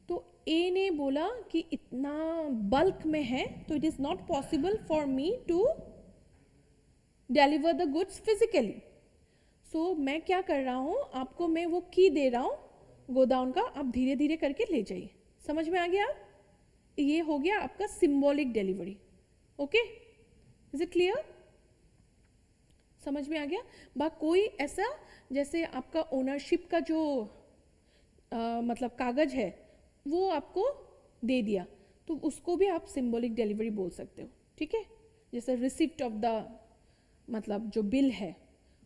तो A ने बोला कि इतना बल्क में है तो it is not possible for me to deliver the goods physically. So मैं क्या कर रहा हूँ, आपको मैं वो की दे रहा हूँ गोदाउन का, आप धीरे धीरे करके ले जाइए. समझ में आ गया? ये हो गया आपका symbolic delivery. Okay, is it clear? समझ में आ गया? कोई ऐसा जैसे आपका ओनरशिप का जो मतलब कागज है वो आपको दे दिया, तो उसको भी आप सिंबॉलिक डिलीवरी बोल सकते हो. ठीक है, जैसे रिसिप्ट ऑफ द मतलब जो बिल है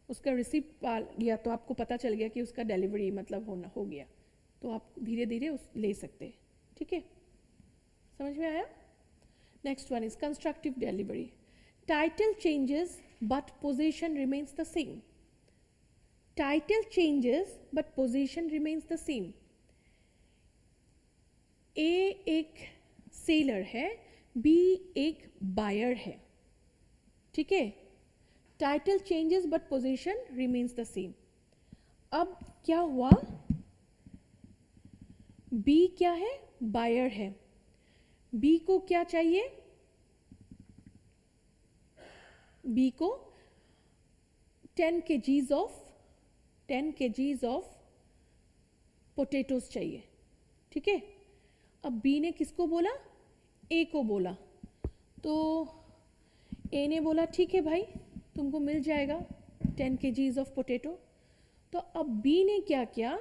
उसका रिसिप्ट लिया तो आपको पता चल गया कि उसका डिलीवरी मतलब हो गया, तो आप धीरे धीरे उस ले सकते हैं. ठीक है, समझ में आया? Next one is constructive delivery. Title changes but position remains the same. Title changes but position remains the same. A एक सेलर है, बी एक बायर है. ठीक है, title changes but position remains the same. अब क्या हुआ, बी क्या है? बायर है. बी को क्या चाहिए? बी को 10 kgs ऑफ पोटैटोज चाहिए. ठीक है, अब बी ने किसको बोला? ए को बोला. तो ए ने बोला ठीक है भाई, तुमको मिल जाएगा 10 kgs ऑफ पोटैटो. तो अब बी ने क्या किया,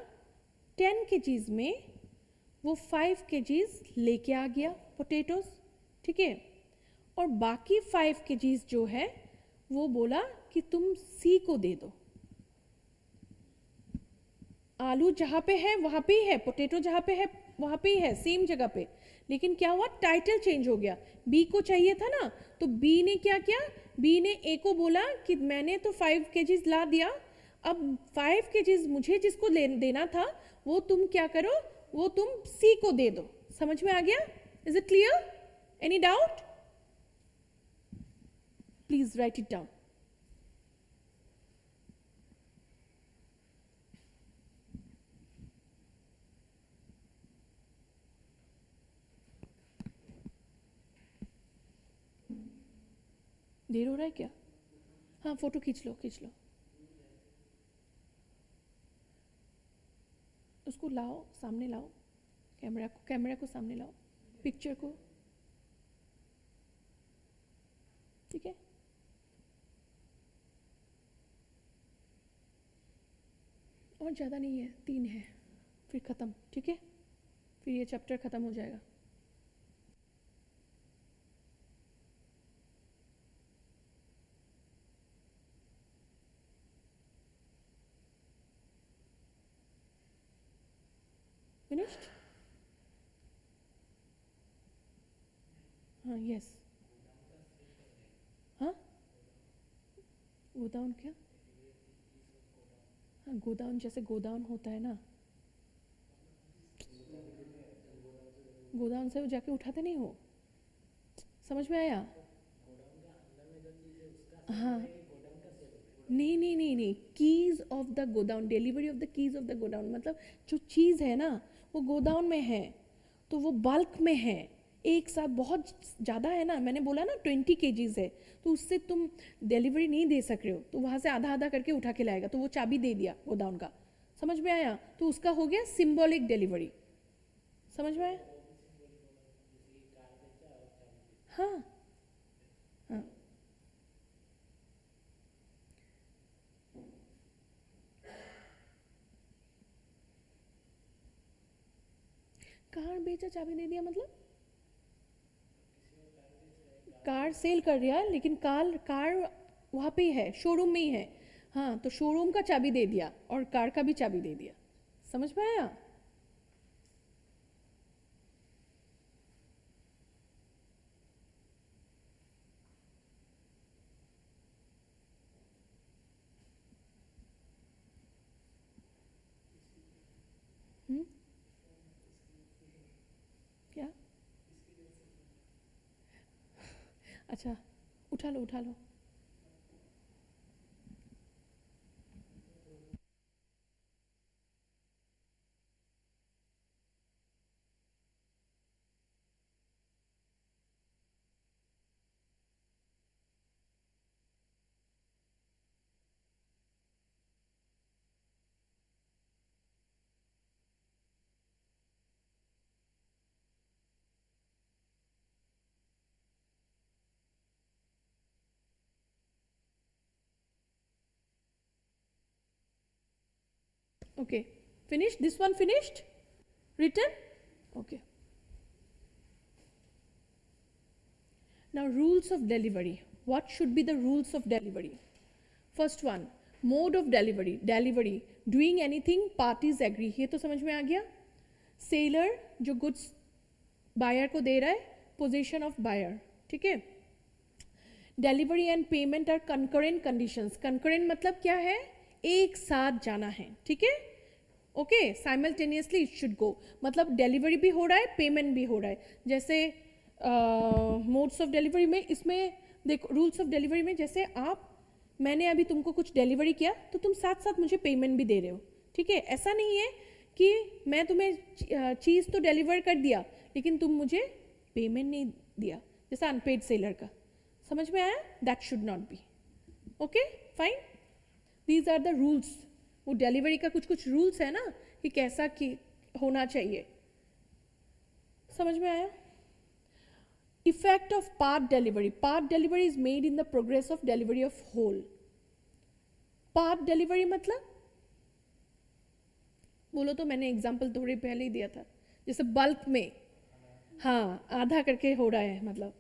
10 kgs में वो 5 kgs लेके आ गया पोटैटोज. ठीक है, और बाकी 5 kgs जो है वो बोला कि तुम सी को दे दो. आलू जहाँ पे है वहाँ पे ही है, पोटैटो जहाँ पे है वहाँ पे ही है, सेम जगह पे. लेकिन क्या हुआ, टाइटल चेंज हो गया. बी को चाहिए था ना, तो बी ने क्या किया, बी ने ए को बोला कि मैंने तो 5 kgs ला दिया, अब 5 kgs मुझे जिसको देना था वो तुम क्या करो, वो तुम सी को दे दो. समझ में आ गया? Is it clear? Any doubt? Please write it down. देर हो रहा है क्या? हाँ, फोटो खींच लो. उसको लाओ, सामने लाओ, कैमरा को सामने लाओ, पिक्चर को. ठीक है, और ज़्यादा नहीं है, 3 है, फिर ख़त्म. ठीक है, फिर ये चैप्टर ख़त्म हो जाएगा. फिनिश्ड? हाँ, यस. हाँ, गोदाउन क्या? हाँ, गोदाउन जैसे गोदाउन होता है ना, गोदाउन से वो जाके उठाते नहीं हो. समझ में आया? हाँ, नहीं, keys of the godown, delivery of the keys of the godown मतलब जो चीज़ है ना वो गोदाउन में है, तो वो बल्क में है, एक साथ बहुत ज़्यादा है ना. मैंने बोला ना 20 kgs है, तो उससे तुम डिलीवरी नहीं दे सक रहे हो, तो वहाँ से आधा आधा करके उठा के लाएगा. तो वो चाबी दे दिया गोदाउन का. समझ में आया? तो उसका हो गया सिंबॉलिक डिलीवरी. समझ में आया? हाँ हाँ, कार बेचा चाबी दे दिया मतलब कार सेल कर रहा है लेकिन कार वहाँ पे ही है, शोरूम में ही है। हाँ, तो शोरूम का चाबी दे दिया और कार का भी चाबी दे दिया। समझ में आया? क्या? अच्छा, उठा लो उठा लो। Okay, finished? This one finished? Written? Okay. Now, rules of delivery. What should be the rules of delivery? First one, mode of delivery. Delivery, doing anything, parties agree. ये तो समझ में आ गया? Seller जो goods buyer को दे रहा है, possession of buyer. ठीक है? Delivery and payment are concurrent conditions. Concurrent मतलब क्या है? एक साथ जाना है, ठीक है? Okay, simultaneously it should go, मतलब डिलीवरी भी हो रहा है, पेमेंट भी हो रहा है। जैसे मोड्स ऑफ डिलीवरी में, इसमें देखो रूल्स ऑफ डिलीवरी में, जैसे मैंने अभी तुमको कुछ डिलीवरी किया तो तुम साथ साथ मुझे पेमेंट भी दे रहे हो, ठीक है? ऐसा नहीं है कि मैं तुम्हें चीज़ तो डिलीवर कर दिया लेकिन तुम मुझे पेमेंट नहीं दिया, जैसा अनपेड सेलर का। समझ में आया? That should not be. Okay fine, these are the rules. वो डिलीवरी का कुछ कुछ रूल्स है ना कि कैसा कि होना चाहिए। समझ में आया? Effect of part delivery. Part delivery is made in the progress of delivery of whole. Part delivery मतलब बोलो तो, मैंने एग्जांपल थोड़ी पहले ही दिया था, जैसे बल्क में, हाँ आधा करके हो रहा है, मतलब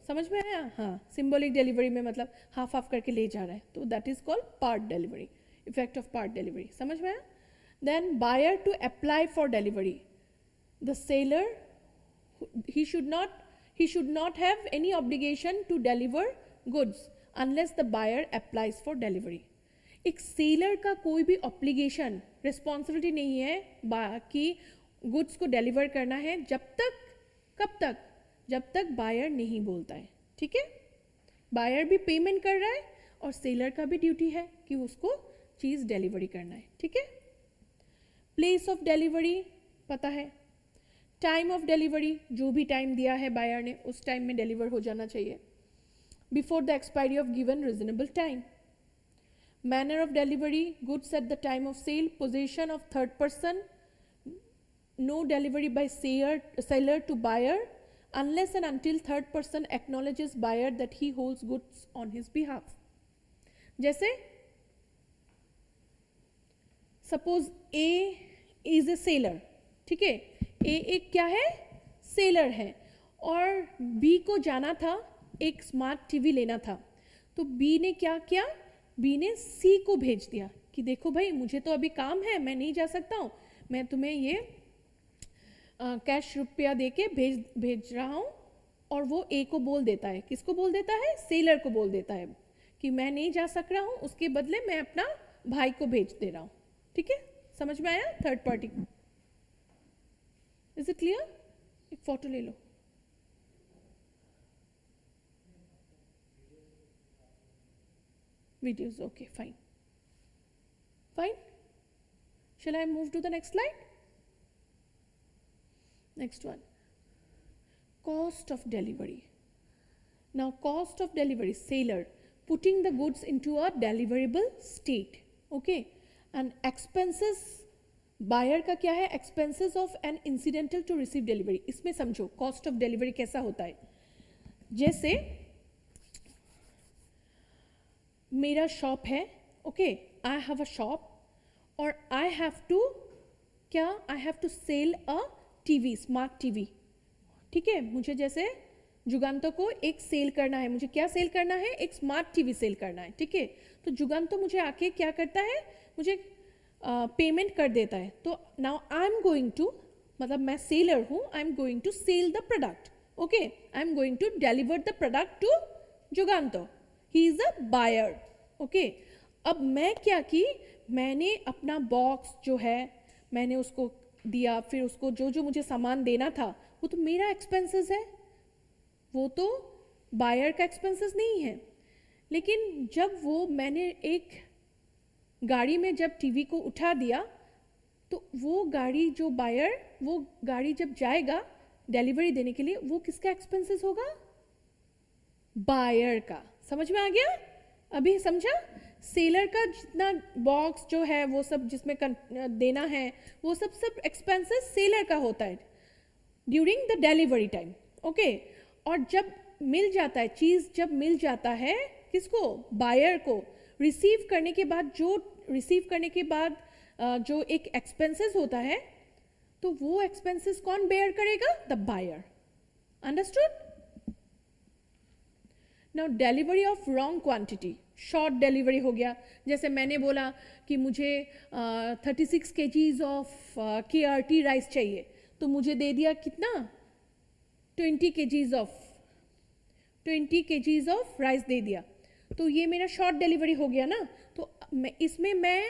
समझ में आया? हाँ, सिंबॉलिक डिलीवरी में मतलब हाफ हाफ करके ले जा रहा है, तो that is called part delivery, effect of part delivery. समझ में आया? Then buyer to apply for delivery, the seller he should not have any obligation to deliver goods unless the buyer applies for delivery. एक seller का कोई भी obligation, responsibility नहीं है बाकी गुड्स को डिलीवर करना है जब तक, कब तक? जब तक बायर नहीं बोलता है, ठीक है? बायर भी पेमेंट कर रहा है और सेलर का भी ड्यूटी है कि उसको चीज़ डिलीवरी करना है, ठीक है? प्लेस ऑफ डिलीवरी पता है, टाइम ऑफ डिलीवरी, जो भी टाइम दिया है बायर ने उस टाइम में डिलीवर हो जाना चाहिए, before the expiry of given reasonable time. Manner of delivery, goods at the time of sale, position of third person, no delivery by seller to buyer unless and until third person acknowledges buyer that he holds goods on his behalf. जैसे suppose A is a seller, ठीक है? A एक क्या है? Seller है, और B को जाना था, एक स्मार्ट टीवी लेना था, तो B ने क्या किया? B ने C को भेज दिया कि देखो भाई मुझे तो अभी काम है, मैं नहीं जा सकता हूँ, मैं तुम्हें ये कैश रुपया दे के भेज रहा हूँ। और वो ए को बोल देता है, किसको बोल देता है? सेलर को बोल देता है कि मैं नहीं जा सक रहा हूँ, उसके बदले मैं अपना भाई को भेज दे रहा हूँ, ठीक है? समझ में आया? Third party. Is it clear? एक फोटो ले लो। Videos, okay fine fine. Shall I move to the next slide? Next one, cost of delivery. Now, cost of delivery, seller putting the goods into a deliverable state, okay? And expenses, buyer का क्या है? Expenses of an incidental to receive delivery. इसमें समझो cost of delivery कैसा होता है। जैसे मेरा शॉप है, okay? I have a shop और I have to क्या? I have to sell a TV, smart TV, ठीक है, मुझे जैसे जुगांतो को एक सेल करना है, मुझे क्या सेल करना है, एक स्मार्ट टीवी सेल करना है, ठीक है, तो जुगांतो मुझे आके क्या करता है, मुझे पेमेंट कर देता है, तो now I am going to, मतलब मैं सेलर हूँ, I am going to sell the product, okay, I am going to deliver the product to Juganto, he is a buyer, okay. अब मैं क्या की, मैंने अपना बॉक्स जो है मैंने उसको दिया, फिर उसको जो जो मुझे सामान देना था वो तो मेरा एक्सपेंसेस है, वो तो बायर का एक्सपेंसेस नहीं है। लेकिन जब वो मैंने एक गाड़ी में जब टीवी को उठा दिया, तो वो गाड़ी जो बायर, वो गाड़ी जब जाएगा डिलीवरी देने के लिए, वो किसका एक्सपेंसेस होगा, बायर का। समझ में आ गया, अभी समझा, सेलर का जितना बॉक्स जो है वो सब जिसमें देना है वो सब एक्सपेंसेस सेलर का होता है during the delivery time, okay. और जब मिल जाता है, चीज़ जब मिल जाता है किसको, बायर को, रिसीव करने के बाद जो एक एक्सपेंसेस होता है, तो वो एक्सपेंसेस कौन बेयर करेगा, the buyer, understood. Now delivery of wrong quantity, short delivery हो गया, जैसे मैंने बोला कि मुझे 36 kgs ऑफ KRT राइस चाहिए, तो मुझे दे दिया कितना, 20 kgs ऑफ राइस दे दिया, तो ये मेरा शॉर्ट डिलीवरी हो गया ना। तो इसमें मैं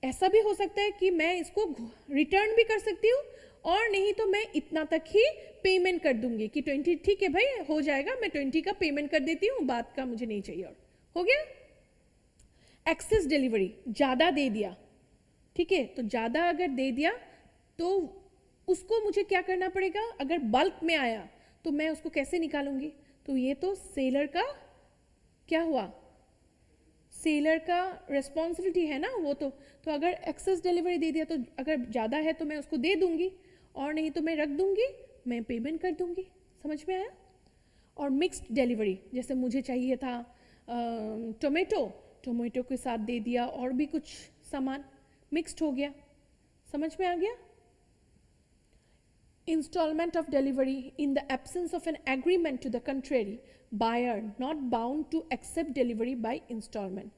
ऐसा भी हो सकता है कि मैं इसको रिटर्न भी कर सकती हूँ, और नहीं तो मैं इतना तक ही पेमेंट कर दूंगी कि 20, ठीक है भाई हो जाएगा, मैं 20 का पेमेंट कर देती हूँ, बात का मुझे नहीं चाहिए, और हो गया। एक्सेस डिलीवरी, ज़्यादा दे दिया, ठीक है, तो ज़्यादा अगर दे दिया तो उसको मुझे क्या करना पड़ेगा, अगर बल्क में आया तो मैं उसको कैसे निकालूंगी, तो ये तो सेलर का क्या हुआ, सेलर का रिस्पॉन्सिबिलिटी है ना वो तो अगर एक्सेस डिलीवरी दे दिया तो अगर ज़्यादा है तो मैं उसको दे दूंगी, और नहीं तो मैं रख दूंगी, मैं पेमेंट कर दूंगी। समझ में आया। और मिक्स्ड डिलीवरी, जैसे मुझे चाहिए था टोमेटो के साथ दे दिया और भी कुछ सामान, मिक्स्ड हो गया। समझ में आ गया। Installment of delivery in the absence of an agreement to the contrary, buyer not bound to accept delivery by installment.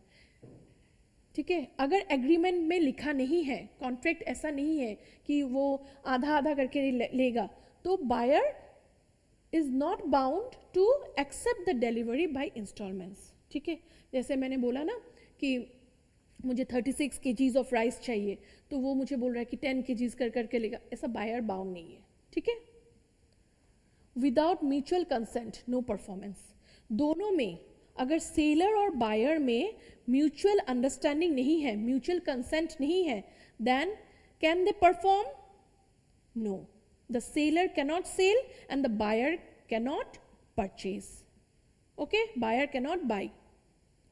ठीक है, अगर एग्रीमेंट में लिखा नहीं है, कॉन्ट्रैक्ट ऐसा नहीं है कि वो आधा आधा करके लेगा, तो buyer is not bound to accept the delivery by instalments. ठीक है, जैसे मैंने बोला ना कि मुझे 36 kgs ऑफ राइस चाहिए, तो वो मुझे बोल रहा है कि 10 kgs कर करके लेगा, ऐसा बायर बाउंड नहीं है। ठीक है। Without mutual consent no performance, दोनों में अगर सेलर और बायर में म्यूचुअल अंडरस्टैंडिंग नहीं है, म्यूचुअल कंसेंट नहीं है, then can they perform? No, the seller cannot sell and the buyer cannot purchase. Okay, buyer cannot buy,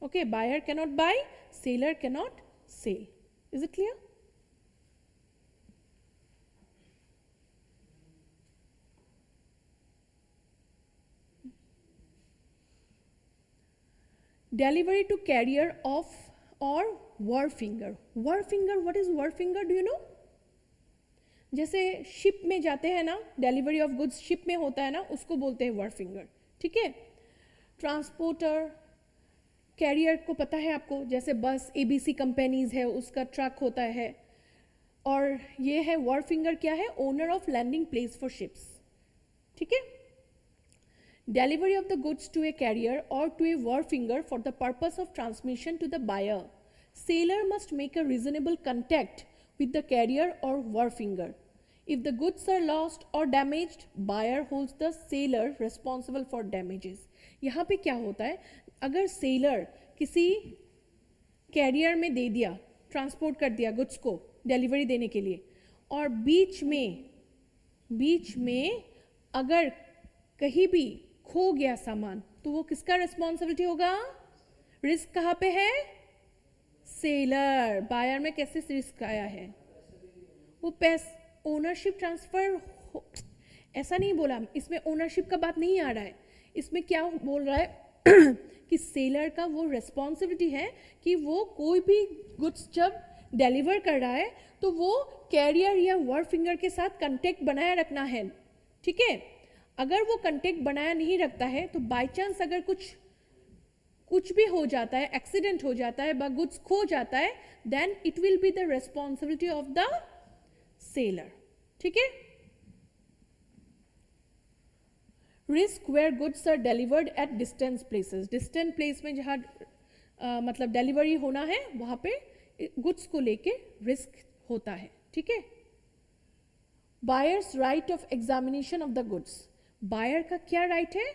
okay, buyer cannot buy, seller cannot sell. Is it clear? Delivery to carrier of or wharfinger. Wharfinger, what is wharfinger? Do you know? जैसे ship में जाते हैं ना, delivery of goods ship में होता है ना, उसको बोलते हैं वर्फिंगर। ठीक है। ट्रांसपोर्टर, कैरियर को पता है आपको, जैसे बस ABC कंपनीज है उसका ट्रक होता है, और ये है वर्फिंगर क्या है, owner of landing place for ships. ठीक है। Delivery of the goods to a carrier और to a wharfinger for the purpose of transmission to the buyer, seller must make a reasonable contact with the carrier और wharfinger. If the goods are lost or damaged, buyer holds the seller responsible for damages. यहाँ पे क्या होता है, अगर seller किसी career में दे दिया, ट्रांसपोर्ट कर दिया गुड्स को डिलीवरी देने के लिए, और बीच में अगर कहीं भी खो गया सामान, तो वो किसका रिस्पॉन्सिबिलिटी होगा? रिस्क कहाँ पे है? सेलर। बायर में कैसे रिस्क आया है? वो ओनरशिप ट्रांसफर ऐसा नहीं बोला, इसमें ओनरशिप का बात नहीं आ रहा है, इसमें क्या बोल रहा है कि सेलर का वो रिस्पॉन्सिबिलिटी है कि वो कोई भी गुड्स जब डिलीवर कर रहा है तो वो कैरियर या वर्ड फिंगर के साथ कांटेक्ट बनाए रखना है, ठीक है। अगर वो कांटेक्ट बनाया नहीं रखता है तो बाय चांस अगर कुछ भी हो जाता है, एक्सीडेंट हो जाता है, गुड्स खो जाता है, then it will be the responsibility of the seller, ठीक है। Risk where goods are delivered at distance places, distant place में जहाँ मतलब डिलीवरी होना है वहाँ पे गुड्स को लेके रिस्क होता है, ठीक है। Buyer's right of examination of the goods, buyer का क्या राइट है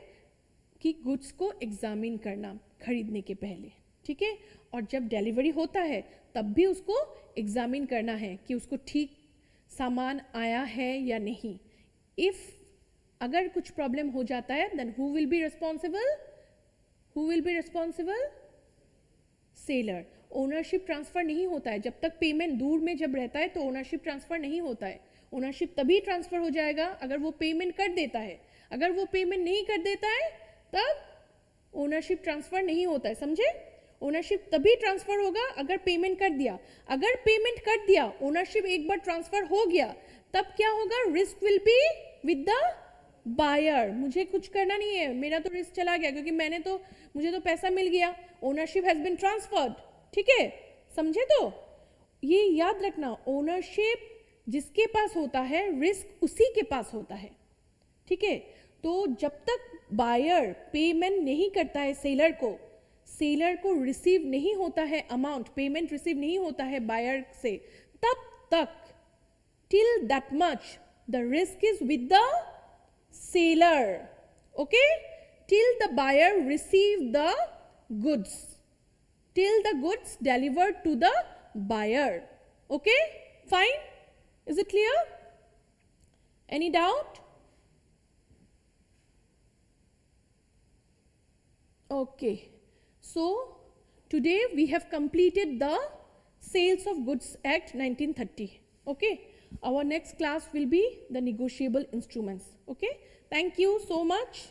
कि गुड्स को एग्जामिन करना खरीदने के पहले, ठीक है। और जब डिलीवरी होता है तब भी उसको एग्जामिन करना है कि उसको ठीक सामान आया है या नहीं। इफ अगर कुछ प्रॉब्लम हो जाता है then who will be responsible, who will be responsible, seller. Ownership transfer नहीं होता है जब तक पेमेंट दूर में जब रहता है तो ओनरशिप ट्रांसफर नहीं होता है। ओनरशिप तभी ट्रांसफर हो जाएगा अगर वो पेमेंट कर देता है, अगर वो पेमेंट नहीं कर देता है तब ओनरशिप ट्रांसफर नहीं होता है, समझे। ओनरशिप तभी ट्रांसफर होगा अगर पेमेंट कर दिया, अगर पेमेंट कर दिया, ओनरशिप एक बार ट्रांसफर हो गया, तब क्या होगा, risk will be with the buyer. मुझे कुछ करना नहीं है, मेरा तो रिस्क चला गया क्योंकि मुझे तो पैसा मिल गया, ओनरशिप हैज बीन ट्रांसफर्ड, ठीक है, समझे। तो ये याद रखना, ओनरशिप जिसके पास होता है रिस्क उसी के पास होता है, ठीक है। तो जब तक बायर पेमेंट नहीं करता है सेलर को रिसीव नहीं होता है अमाउंट, पेमेंट रिसीव नहीं होता है बायर से, तब तक till that much the risk is with the seller, okay, till the buyer receive the goods, till the goods delivered to the buyer, okay, fine, is it clear? Any doubt? Okay, so today we have completed the Sales of Goods Act 1930, okay. Our next class will be the negotiable instruments, okay. Thank you so much.